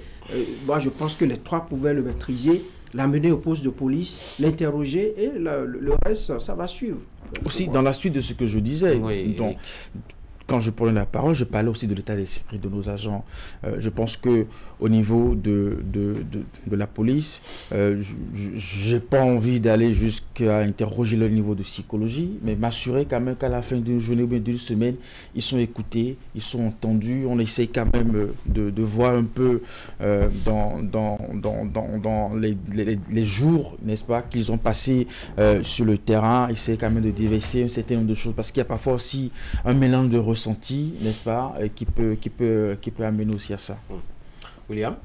Moi, je pense que les 3 pouvaient le maîtriser, l'amener au poste de police, l'interroger et le reste, ça va suivre. Aussi, dans la suite de ce que je disais, donc, quand je prenais la parole, je parlais aussi de l'état d'esprit de nos agents. Je pense qu'au niveau de la police, je n'ai pas envie d'aller jusqu'à interroger leur niveau de psychologie, mais m'assurer quand même qu'à la fin d'une journée ou bien d'une semaine, ils sont écoutés, ils sont entendus. On essaye quand même de voir un peu dans les jours, n'est-ce pas, qu'ils ont passé sur le terrain, essayer quand même de déverser un certain nombre de choses, parce qu'il y a parfois aussi un mélange de ressenti, n'est-ce pas, qui peut amener aussi à ça. William,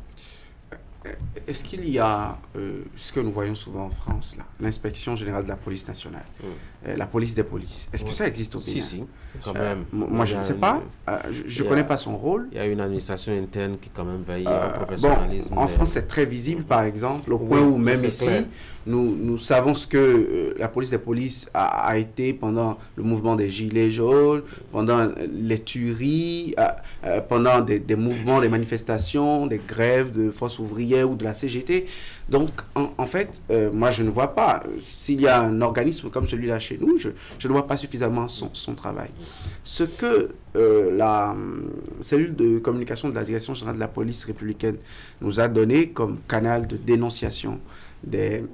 est-ce qu'il y a ce que nous voyons souvent en France, l'inspection générale de la police nationale, la police des polices, est-ce que ça existe au Bénin? Si, quand même. Moi, je ne sais pas, je ne connais pas son rôle. Il y a une administration interne qui quand même veille au professionnalisme. En France, c'est très visible, par exemple, au point où même ici, nous savons ce que la police des polices a été pendant le mouvement des Gilets jaunes, pendant les tueries, pendant des mouvements, des manifestations, des grèves de force ouvrière ou de la CGT. Donc, en fait, moi, je ne vois pas, s'il y a un organisme comme celui-là chez nous, je ne vois pas suffisamment son travail. Ce que la cellule de communication de la Direction générale de la police républicaine nous a donné comme canal de dénonciation des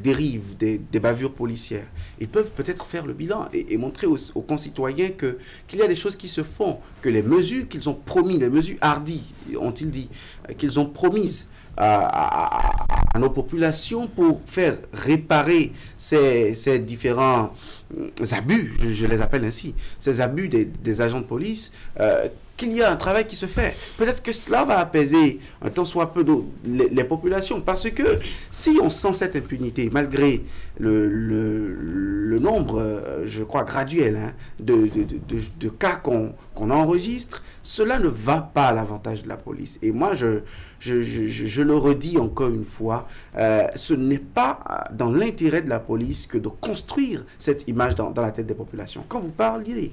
dérives, des bavures policières, ils peuvent peut-être faire le bilan et montrer aux concitoyens qu'il y a des choses qui se font, que les mesures qu'ils ont promis, les mesures hardies, ont-ils dit, qu'ils ont promises à nos populations pour faire réparer ces différents abus, je les appelle ainsi, ces abus des agents de police, qu'il y a un travail qui se fait. Peut-être que cela va apaiser un tant soit peu les populations, parce que si on sent cette impunité, malgré le nombre, je crois, graduel de cas qu'on enregistre, cela ne va pas à l'avantage de la police. Et moi, je le redis encore une fois, ce n'est pas dans l'intérêt de la police que de construire cette image dans la tête des populations. Quand vous parliez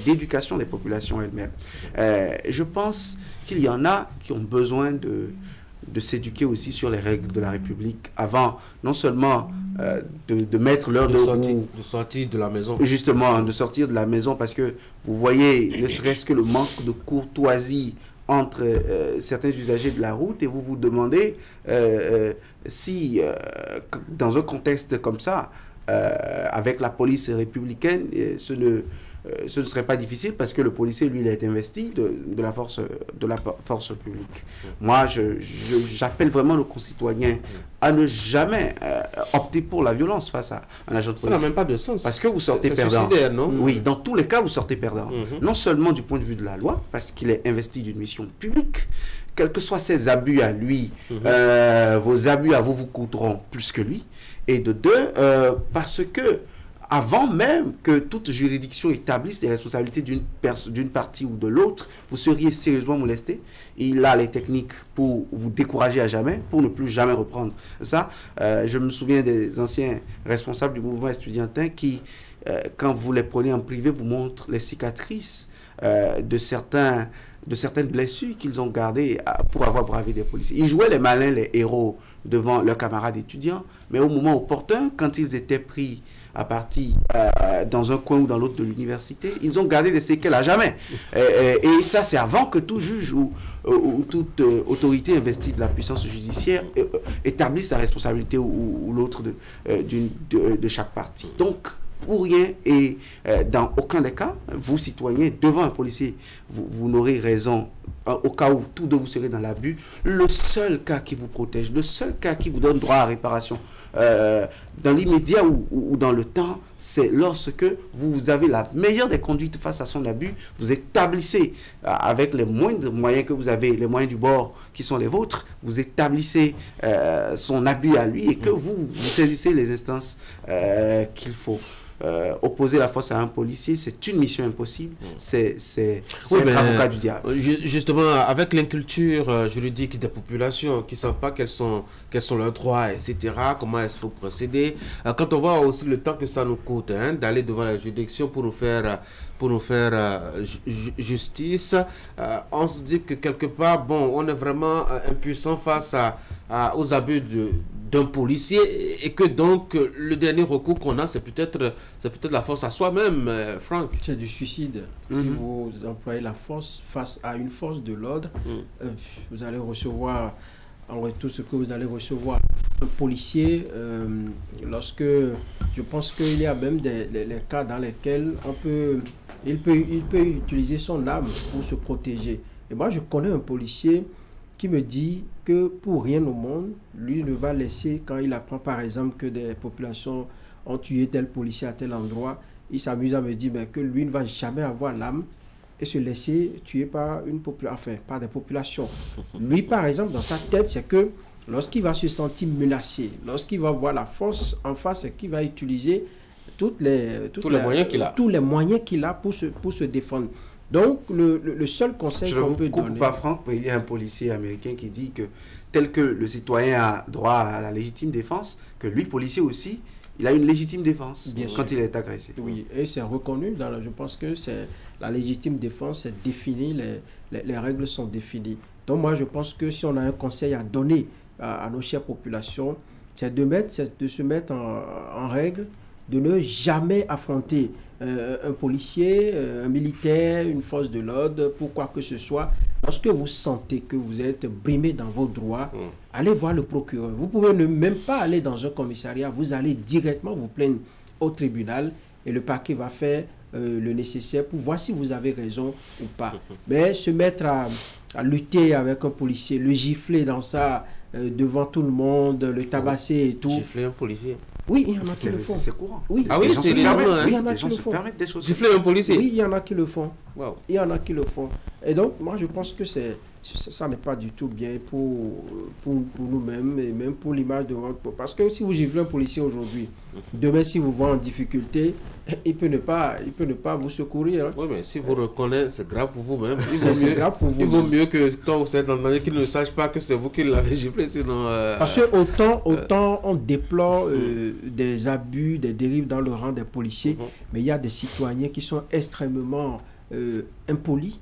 d'éducation des populations elles-mêmes, je pense qu'il y en a qui ont besoin de s'éduquer aussi sur les règles de la République avant non seulement de mettre l'heure de sortir de la maison. Justement, de sortir de la maison, parce que vous voyez, ne serait-ce que le manque de courtoisie entre certains usagers de la route, et vous vous demandez si, dans un contexte comme ça, avec la police républicaine, ce ne serait pas difficile, parce que le policier, lui, il est investi de la force publique. Moi, j'appelle vraiment nos concitoyens à ne jamais opter pour la violence face à un agent de police. Ça n'a même pas de sens. Parce que vous sortez perdant. Non? Oui, dans tous les cas, vous sortez perdant. Non seulement du point de vue de la loi, parce qu'il est investi d'une mission publique, quels que soient ses abus à lui, vos abus à vous coûteront plus que lui. Et de deux, parce que avant même que toute juridiction établisse les responsabilités d'une partie ou de l'autre, vous seriez sérieusement molesté. Il a les techniques pour vous décourager à jamais, pour ne plus jamais reprendre ça. Je me souviens des anciens responsables du mouvement estudiantin qui, quand vous les prenez en privé, vous montrent les cicatrices de certaines blessures qu'ils ont gardées pour avoir bravé des policiers. Ils jouaient les malins, les héros devant leurs camarades étudiants, mais au moment opportun, quand ils étaient pris à partie dans un coin ou dans l'autre de l'université, ils ont gardé des séquelles à jamais. Et ça, c'est avant que tout juge ou toute autorité investie de la puissance judiciaire établisse la responsabilité ou l'autre de chaque partie. Donc, pour rien et dans aucun des cas, vous, citoyens, devant un policier, vous n'aurez raison au cas où tous deux vous serez dans l'abus. Le seul cas qui vous protège, le seul cas qui vous donne droit à réparation, dans l'immédiat ou dans le temps, c'est lorsque vous avez la meilleure des conduites face à son abus, vous établissez avec les moindres moyens que vous avez, les moyens du bord qui sont les vôtres, vous établissez son abus à lui et que vous saisissez les instances qu'il faut. opposer la force à un policier, c'est une mission impossible. C'est un avocat du diable. Justement, avec l'inculture juridique des populations qui ne savent pas quels sont leurs droits, etc., comment il faut procéder, quand on voit aussi le temps que ça nous coûte d'aller devant la juridiction pour nous faire justice, on se dit que quelque part, bon, on est vraiment impuissant face aux abus d'un policier et que donc le dernier recours qu'on a, c'est peut-être la force à soi-même, Franck. C'est du suicide. Si vous employez la force face à une force de l'ordre, vous allez recevoir en retour ce que vous allez recevoir. Un policier, lorsque je pense qu'il y a même les cas dans lesquels il peut utiliser son arme pour se protéger. Et moi, je connais un policier qui me dit que pour rien au monde, lui ne va laisser, quand il apprend par exemple que des populations ont tué tel policier à tel endroit, il s'amuse à me dire que lui ne va jamais avoir l'âme et se laisser tuer par par des populations. Lui, par exemple, dans sa tête, c'est que lorsqu'il va se sentir menacé, lorsqu'il va voir la force en face, c'est qu'il va utiliser tous les moyens qu'il a pour se défendre. Donc, le seul conseil qu'on peut donner... Je ne coupe pas Franck, mais il y a un policier américain qui dit que tel que le citoyen a droit à la légitime défense, que lui, policier aussi, il a une légitime défense quand il est agressé. Oui, et c'est reconnu. Je pense que la légitime défense, c'est défini, les règles sont définies. Donc moi, je pense que si on a un conseil à donner à nos chères populations, c'est de se mettre en règle, de ne jamais affronter un policier, un militaire, une force de l'ordre, pour quoi que ce soit. Lorsque vous sentez que vous êtes brimé dans vos droits, allez voir le procureur. Vous pouvez ne même pas aller dans un commissariat, vous allez directement vous plaindre au tribunal et le parquet va faire le nécessaire pour voir si vous avez raison ou pas. Mais se mettre à lutter avec un policier, le gifler dans ça devant tout le monde, le tabasser et tout. Gifler un policier? Oui, il y en a qui le font. C'est courant. Oui, oui, c'est énorme. Les gens se permettent des choses. Gifler un policier? Oui, il y en a qui le font. Wow. Il y en a qui le font. Et donc, moi, je pense que ça n'est pas du tout bien pour nous-mêmes et même pour l'image de votre... Parce que si vous giflez un policier aujourd'hui, demain, si vous voyez en difficulté, il peut ne pas vous secourir. Hein. Oui, mais si vous reconnaissez, c'est grave pour vous-même. C'est grave pour vous. Il vaut mieux que quand vous êtes en danger, qu'il ne sache pas que c'est vous qui l'avez giflé, sinon... Parce que autant on déplore des abus, des dérives dans le rang des policiers, mais il y a des citoyens qui sont extrêmement impolis,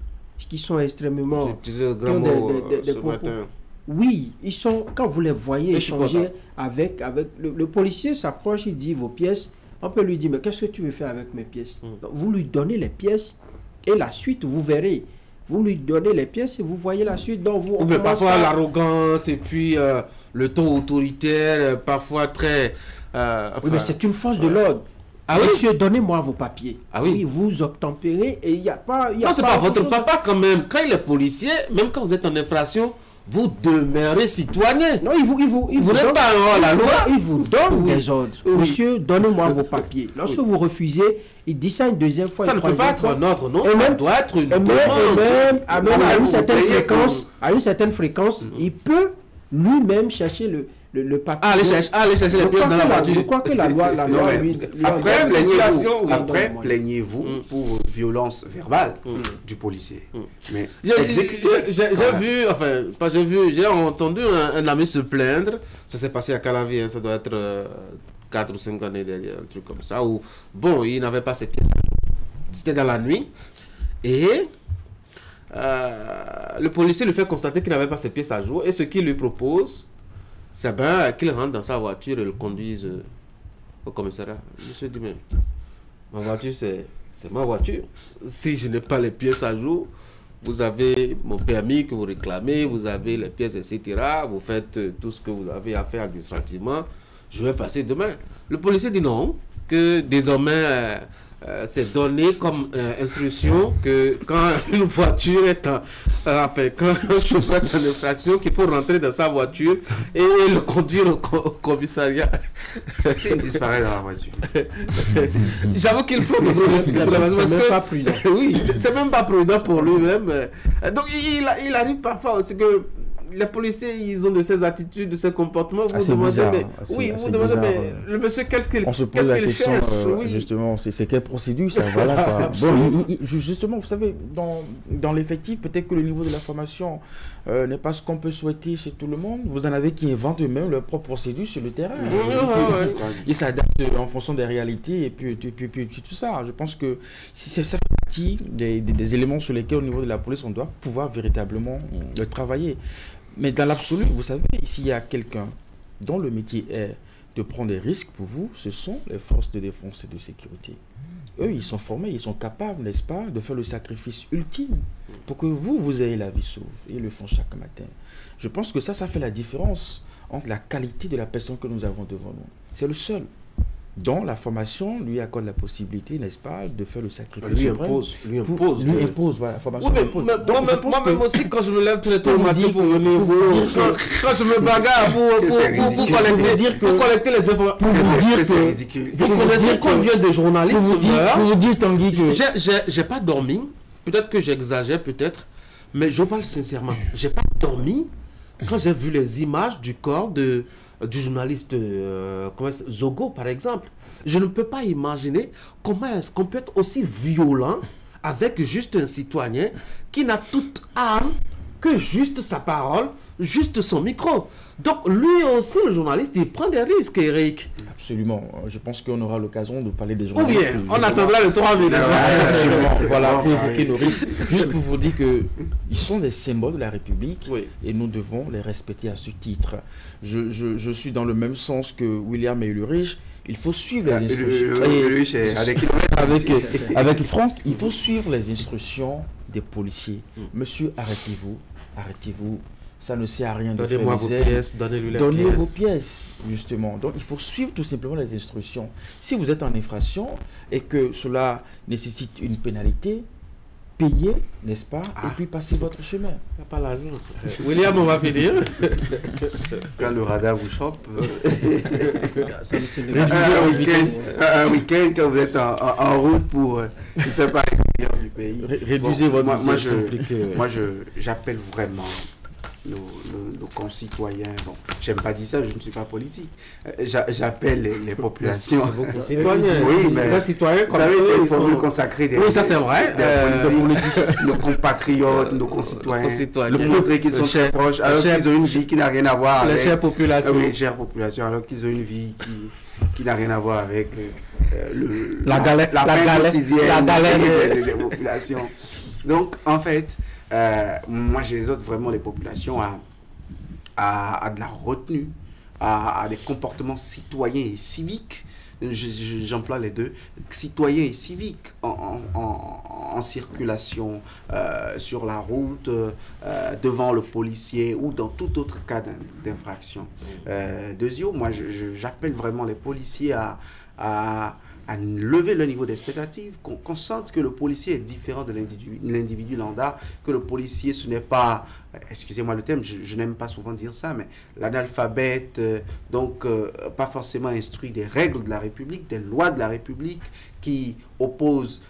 qui sont extrêmement... ce matin. Oui, ils sont, quand vous les voyez échanger avec le policier s'approche, il dit vos pièces, on peut lui dire mais qu'est-ce que tu veux faire avec mes pièces? Donc, vous lui donnez les pièces et la suite vous verrez. Vous lui donnez les pièces et vous voyez la suite. Donc vous, mais parfois l'arrogance et puis le ton autoritaire, parfois très... oui, mais c'est une force de l'ordre. Ah monsieur, donnez-moi vos papiers. Ah oui, vous obtempérez et il n'y a pas... non, c'est pas votre papa quand même. Quand il est policier, même quand vous êtes en infraction, vous demeurez citoyen. Non, il vous n'êtes pas la loi. Il vous donne des ordres. Oui. Monsieur, donnez-moi vos papiers. Lorsque vous refusez, il dit ça une deuxième fois. Ça ne peut pas être un ordre, non. Ça doit être une demande. Même à une certaine fréquence, il peut lui-même chercher le papier. Aller chercher les pièces dans la voiture. Je crois que la loi Après, plaignez-vous pour violence verbale du policier. Mais j'ai entendu un ami se plaindre. Ça s'est passé à Calavi, hein, ça doit être 4 ou 5 années derrière, un truc comme ça. Où, bon, il n'avait pas ses pièces. C'était dans la nuit. Et le policier lui fait constater qu'il n'avait pas ses pièces à jour. Et ce qu'il lui propose, c'est qu'il rentre dans sa voiture et le conduise au commissariat. Monsieur dit, mais ma voiture, c'est ma voiture. Si je n'ai pas les pièces à jour, vous avez mon permis que vous réclamez, vous avez les pièces, etc. Vous faites tout ce que vous avez à faire administrativement. Je vais passer demain. Le policier dit non, que désormais... c'est donné comme instruction que quand une voiture est quand un chauffeur est en infraction, qu'il faut rentrer dans sa voiture et le conduire au commissariat. S'il disparaît dans la voiture. J'avoue qu'il prend c'est pas prudent. Oui, c'est même pas prudent pour lui-même. Donc il arrive parfois aussi que les policiers, ils ont de ces attitudes, de ces comportements. Vous demandez, bizarre, mais, assez vous demandez, bizarre, mais le monsieur, qu'est-ce qu'il on se pose la question, cherche justement, c'est quelle procédure, ça, voilà, quoi. Bon, justement, vous savez, dans l'effectif, peut-être que le niveau de la formation n'est pas ce qu'on peut souhaiter chez tout le monde. Vous en avez qui inventent eux-mêmes leur propre procédure sur le terrain. Ils s'adaptent en fonction des réalités et puis tout ça. Je pense que ça fait partie des éléments sur lesquels, au niveau de la police, on doit pouvoir véritablement travailler. Mais dans l'absolu, vous savez, s'il y a quelqu'un dont le métier est de prendre des risques pour vous, ce sont les forces de défense et de sécurité. Eux, ils sont formés, ils sont capables, n'est-ce pas, de faire le sacrifice ultime pour que vous ayez la vie sauve. Et ils le font chaque matin. Je pense que ça fait la différence entre la qualité de la personne que nous avons devant nous. C'est le seul dont la formation lui accorde la possibilité, n'est-ce pas, de faire le sacrifice. Lui impose, voilà, la formation. Oui, moi-même aussi, quand je me lève très tôt le matin pour venir au boulot, quand je me bagarre pour collecter les informations, pour vous dire que vous connaissez combien de journalistes pour vous dire, Tanguy, que j'ai pas dormi, peut-être que j'exagère, mais je parle sincèrement, j'ai pas dormi quand j'ai vu les images du corps du journaliste Zogo, par exemple. Je ne peux pas imaginer comment est-ce qu'on peut être aussi violent avec juste un citoyen qui n'a toute arme que juste sa parole, juste son micro. Donc lui aussi, le journaliste, il prend des risques, Eric. Absolument. Je pense qu'on aura l'occasion de parler des journalistes. Ou bien, on attendra le 3 minutes. Voilà, pour évoquer nos risques. Juste pour vous dire qu'ils sont des symboles de la République et nous devons les respecter à ce titre. Je suis dans le même sens que William et Ulrich. Il faut suivre les instructions. Avec Franck, il faut suivre les instructions des policiers. Monsieur, arrêtez-vous. Ça ne sert à rien de faire vos pièces, donnez vos pièces, justement. Donc, il faut suivre tout simplement les instructions. Si vous êtes en infraction et que cela nécessite une pénalité, payez, n'est-ce pas, et puis passez votre chemin. Il n'y a pas l'argent. William, on va finir. Quand le radar vous chope, un week-end, quand vous êtes en route pour, je ne sais pas, du pays. Réduisez votre Moi, j'appelle vraiment nos concitoyens, bon, j'aime pas dire ça, je ne suis pas politique. J'appelle les populations. Citoyens. Oui, mais les citoyens, vous savez, c'est une formule consacrée des ça c'est vrai. Nos compatriotes, nos concitoyens, le montrer qu'ils sont très proches, alors qu'ils ont une vie qui n'a rien à voir avec. Les chères populations. Oui, les chères populations, alors qu'ils ont une vie qui n'a rien à voir avec la galère quotidienne des populations. Donc, en fait, moi j'exhorte vraiment les populations à de la retenue, à des comportements citoyens et civiques. J'emploie les deux, citoyens et civiques en circulation, sur la route, devant le policier ou dans tout autre cas d'infraction. Deuxièmement, moi j'appelle vraiment les policiers à lever le niveau d'expectative, qu'on sente que le policier est différent de l'individu lambda, que le policier ce n'est pas, excusez-moi le terme, je n'aime pas souvent dire ça, mais l'analphabète, donc pas forcément instruit des règles de la République, des lois de la République, qui oppose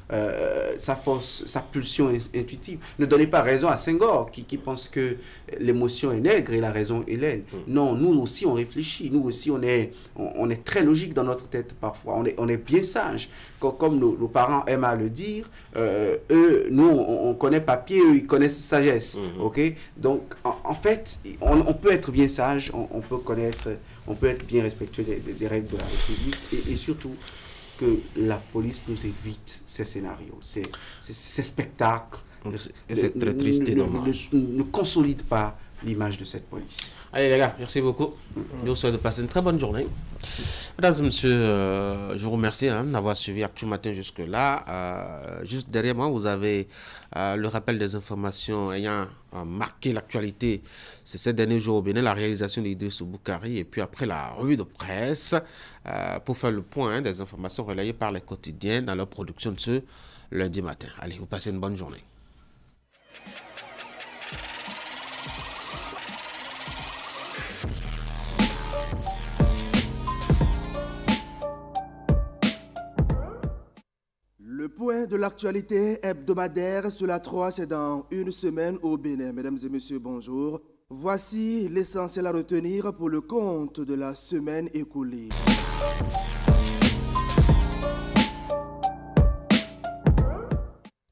sa pulsion intuitive. Ne donnez pas raison à Senghor qui pense que l'émotion est nègre et la raison est laine. Non, nous aussi on réfléchit, nous aussi on est très logique dans notre tête parfois, on est bien sage. Comme nos parents aiment à le dire, nous on connaît papier, eux ils connaissent sagesse. Ok. Donc en fait on peut être bien sage, on peut être bien respectueux des règles de la République et surtout que la police nous évite ces scénarios, ces spectacles. C'est très triste et dommage. Ne consolide pas l'image de cette police. Allez les gars, merci beaucoup. Je vous souhaite de passer une très bonne journée. Mesdames et messieurs, je vous remercie d'avoir suivi Actu Matin jusque-là. Juste derrière moi, vous avez le rappel des informations ayant marqué l'actualité ces derniers jours au Bénin, la réalisation d'Idriss Boukari, et puis après la revue de presse pour faire le point des informations relayées par les quotidiens dans leur production de ce lundi matin. Allez, vous passez une bonne journée. Le point de l'actualité hebdomadaire sur la 3, c'est dans une semaine au Bénin. Mesdames et messieurs, bonjour. Voici l'essentiel à retenir pour le compte de la semaine écoulée.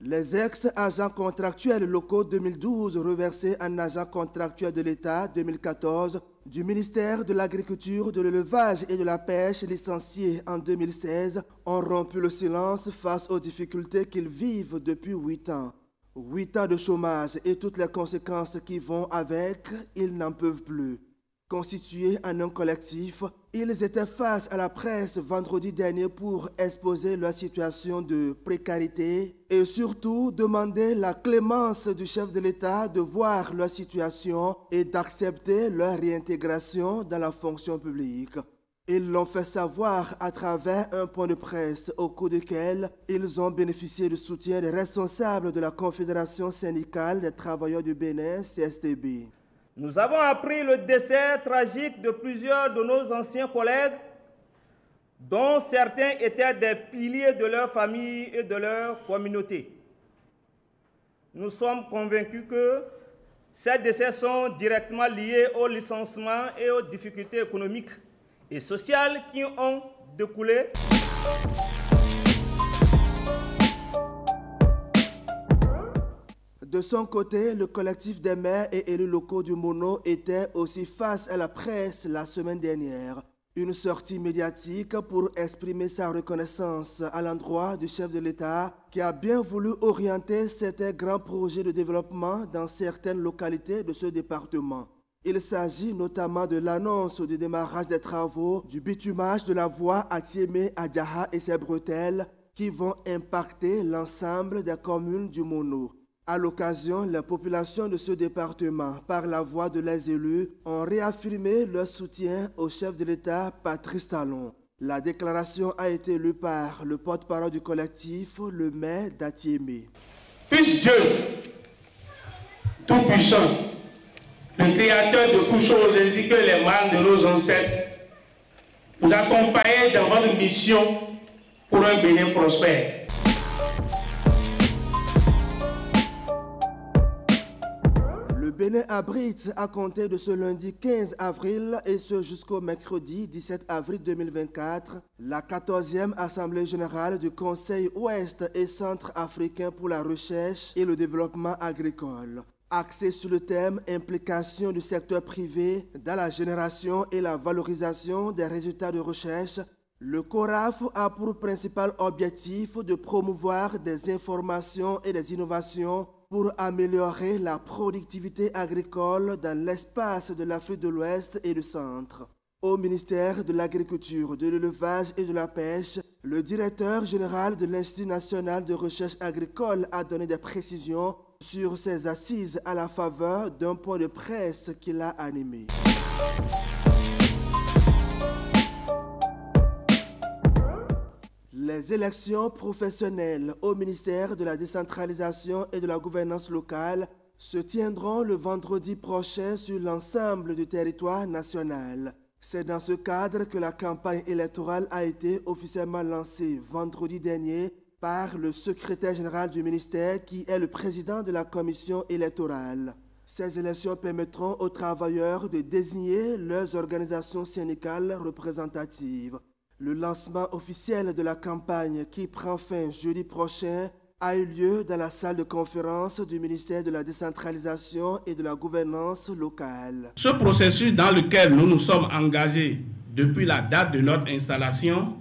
Les ex-agents contractuels locaux 2012 reversés en agents contractuels de l'État 2014 du ministère de l'Agriculture, de l'Élevage et de la Pêche licenciés en 2016 ont rompu le silence face aux difficultés qu'ils vivent depuis 8 ans. 8 ans de chômage et toutes les conséquences qui vont avec, ils n'en peuvent plus. Constitués en un collectif, ils étaient face à la presse vendredi dernier pour exposer leur situation de précarité et surtout demander la clémence du chef de l'État de voir leur situation et d'accepter leur réintégration dans la fonction publique. Ils l'ont fait savoir à travers un point de presse au cours duquel ils ont bénéficié du soutien des responsables de la Confédération syndicale des travailleurs du Bénin, CSTB. Nous avons appris le décès tragique de plusieurs de nos anciens collègues, dont certains étaient des piliers de leur famille et de leur communauté. Nous sommes convaincus que ces décès sont directement liés au licenciement et aux difficultés économiques et sociales qui ont découlé. De son côté, le collectif des maires et élus locaux du Mono était aussi face à la presse la semaine dernière. Une sortie médiatique pour exprimer sa reconnaissance à l'endroit du chef de l'État qui a bien voulu orienter certains grands projets de développement dans certaines localités de ce département. Il s'agit notamment de l'annonce du démarrage des travaux du bitumage de la voie Atiémé, Adjaha et ses bretelles qui vont impacter l'ensemble des communes du Mono. À l'occasion, les populations de ce département, par la voix de leurs élus, ont réaffirmé leur soutien au chef de l'État, Patrice Talon. La déclaration a été lue par le porte-parole du collectif, le maire d'Atiémé. Puisse Dieu, Tout-Puissant, le Créateur de toutes choses, ainsi que les mâles de nos ancêtres, vous accompagner dans votre mission pour un Bénin prospère. Le Bénin abrite à compter de ce lundi 15 avril et ce jusqu'au mercredi 17 avril 2024 la 14e Assemblée générale du Conseil ouest et centre-africain pour la recherche et le développement agricole. Axé sur le thème « Implication du secteur privé dans la génération et la valorisation des résultats de recherche », le CORAF a pour principal objectif de promouvoir des informations et des innovations pour améliorer la productivité agricole dans l'espace de l'Afrique de l'Ouest et du Centre. Au ministère de l'Agriculture, de l'Élevage et de la Pêche, le directeur général de l'Institut national de recherche agricole a donné des précisions sur ces assises à la faveur d'un point de presse qu'il a animé. Les élections professionnelles au ministère de la décentralisation et de la gouvernance locale se tiendront le vendredi prochain sur l'ensemble du territoire national. C'est dans ce cadre que la campagne électorale a été officiellement lancée vendredi dernier par le secrétaire général du ministère qui est le président de la commission électorale. Ces élections permettront aux travailleurs de désigner leurs organisations syndicales représentatives. Le lancement officiel de la campagne qui prend fin jeudi prochain a eu lieu dans la salle de conférence du ministère de la décentralisation et de la gouvernance locale. Ce processus dans lequel nous nous sommes engagés depuis la date de notre installation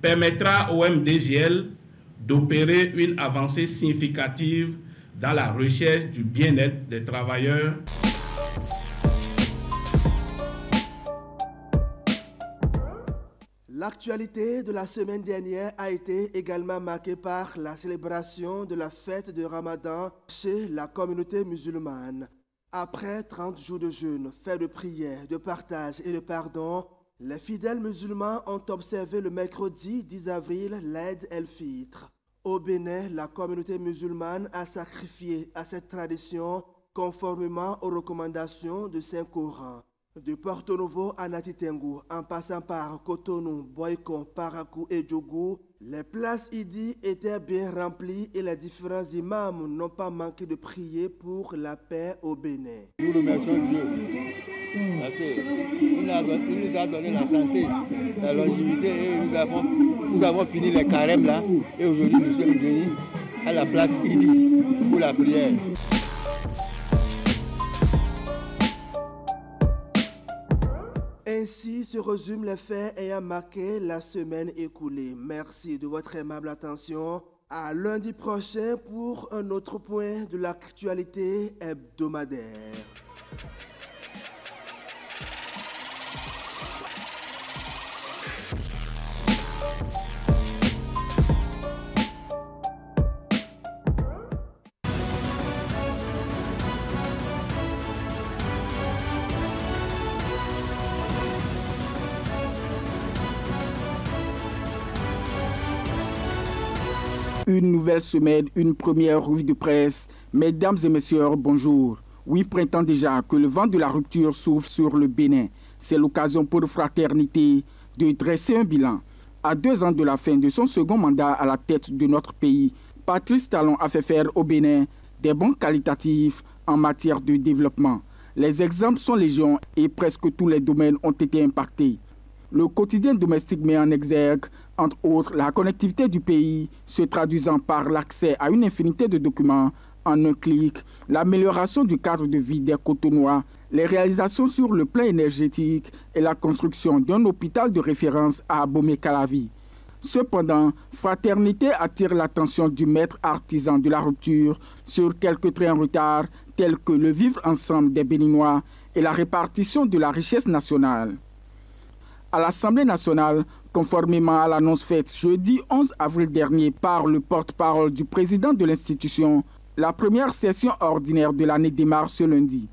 permettra au MDGL d'opérer une avancée significative dans la recherche du bien-être des travailleurs. L'actualité de la semaine dernière a été également marquée par la célébration de la fête de Ramadan chez la communauté musulmane. Après 30 jours de jeûne, fait de prière, de partage et de pardon, les fidèles musulmans ont observé le mercredi 10 avril l'Aïd el-Fitr. Au Bénin, la communauté musulmane a sacrifié à cette tradition conformément aux recommandations du Saint-Coran. De Porto Novo à Natitengu, en passant par Cotonou, Boyko, Parakou et Djougou, les places Idi étaient bien remplies et les différents imams n'ont pas manqué de prier pour la paix au Bénin. Nous remercions Dieu parce qu'il nous a donné la santé, la longévité et nous avons fini les carèmes là et aujourd'hui nous sommes venus à la place Idi pour la prière. Ainsi se résument les faits ayant marqué la semaine écoulée. Merci de votre aimable attention. À lundi prochain pour un autre point de l'actualité hebdomadaire. Une nouvelle semaine, une première revue de presse. Mesdames et messieurs, bonjour. Oui, printemps déjà que le vent de la rupture souffle sur le Bénin. C'est l'occasion pour Fraternité de dresser un bilan. À 2 ans de la fin de son second mandat à la tête de notre pays, Patrice Talon a fait faire au Bénin des bons qualitatifs en matière de développement. Les exemples sont légion et presque tous les domaines ont été impactés. Le quotidien domestique met en exergue, entre autres, la connectivité du pays, se traduisant par l'accès à une infinité de documents en un clic, l'amélioration du cadre de vie des Cotonois, les réalisations sur le plan énergétique et la construction d'un hôpital de référence à Abomey-Calavi. Cependant, Fraternité attire l'attention du maître artisan de la rupture sur quelques traits en retard, tels que le vivre ensemble des Béninois et la répartition de la richesse nationale. À l'Assemblée nationale, conformément à l'annonce faite jeudi 11 avril dernier par le porte-parole du président de l'institution, la première session ordinaire de l'année démarre ce lundi.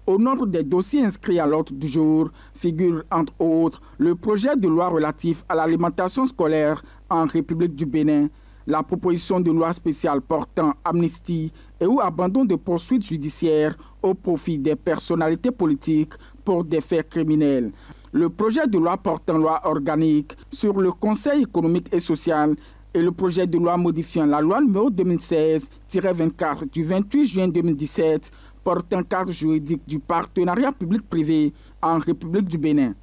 Au nombre des dossiers inscrits à l'ordre du jour figure entre autres le projet de loi relatif à l'alimentation scolaire en République du Bénin, la proposition de loi spéciale portant amnistie et ou abandon de poursuites judiciaires au profit des personnalités politiques pour des faits criminels, le projet de loi portant loi organique sur le Conseil économique et social et le projet de loi modifiant la loi numéro 2016-24 du 28 juin 2017 portant cadre juridique du partenariat public-privé en République du Bénin.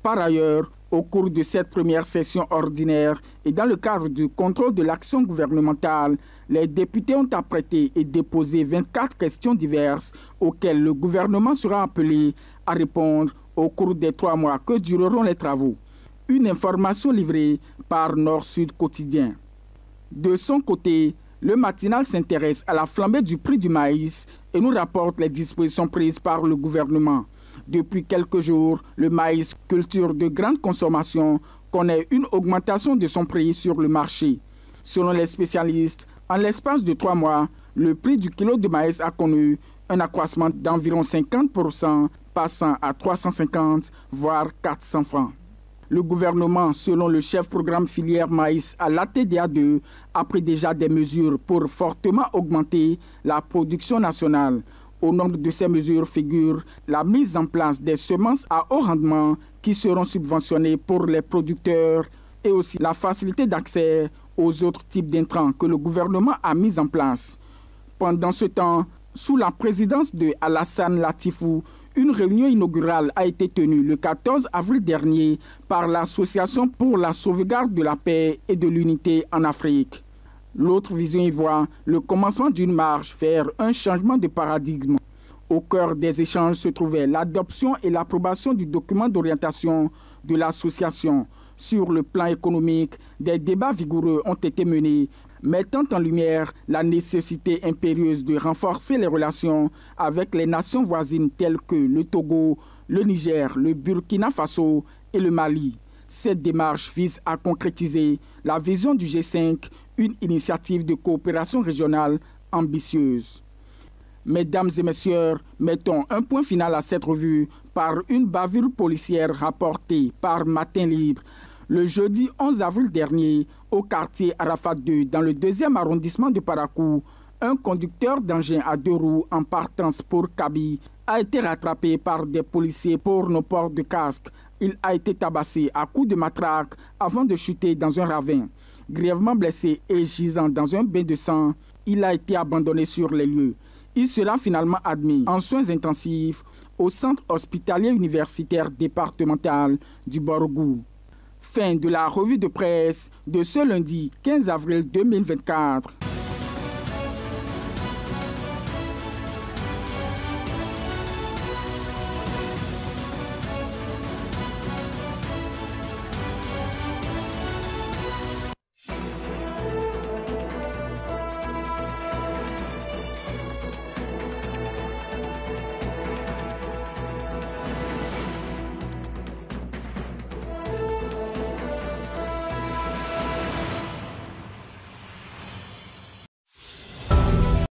Par ailleurs, au cours de cette première session ordinaire et dans le cadre du contrôle de l'action gouvernementale, les députés ont apprêté et déposé 24 questions diverses auxquelles le gouvernement sera appelé à répondre au cours des 3 mois que dureront les travaux. Une information livrée par Nord-Sud Quotidien. De son côté, le matinal s'intéresse à la flambée du prix du maïs et nous rapporte les dispositions prises par le gouvernement. Depuis quelques jours, le maïs, culture de grande consommation, connaît une augmentation de son prix sur le marché. Selon les spécialistes, en l'espace de 3 mois, le prix du kilo de maïs a connu un accroissement d'environ 50%, passant à 350 voire 400 francs. Le gouvernement, selon le chef programme filière maïs à l'ATDA2, a pris déjà des mesures pour fortement augmenter la production nationale. Au nombre de ces mesures figure la mise en place des semences à haut rendement qui seront subventionnées pour les producteurs et aussi la facilité d'accès aux autres types d'intrants que le gouvernement a mis en place. Pendant ce temps, sous la présidence de Alassane Latifou, une réunion inaugurale a été tenue le 14 avril dernier par l'Association pour la sauvegarde de la paix et de l'unité en Afrique. L'autre vision y voit le commencement d'une marche vers un changement de paradigme. Au cœur des échanges se trouvait l'adoption et l'approbation du document d'orientation de l'association. Sur le plan économique, des débats vigoureux ont été menés, mettant en lumière la nécessité impérieuse de renforcer les relations avec les nations voisines telles que le Togo, le Niger, le Burkina Faso et le Mali. Cette démarche vise à concrétiser la vision du G5, une initiative de coopération régionale ambitieuse. Mesdames et messieurs, mettons un point final à cette revue par une bavure policière rapportée par Matin Libre. Le jeudi 11 avril dernier, au quartier Arafat 2, dans le 2e arrondissement de Parakou, Un conducteur d'engin à 2 roues en partance pour Kaby a été rattrapé par des policiers pour ne port de casque. Il a été tabassé à coups de matraque avant de chuter dans un ravin. Grièvement blessé et gisant dans un bain de sang, il a été abandonné sur les lieux. Il sera finalement admis en soins intensifs au centre hospitalier universitaire départemental du Borgou. Fin de la revue de presse de ce lundi 15 avril 2024.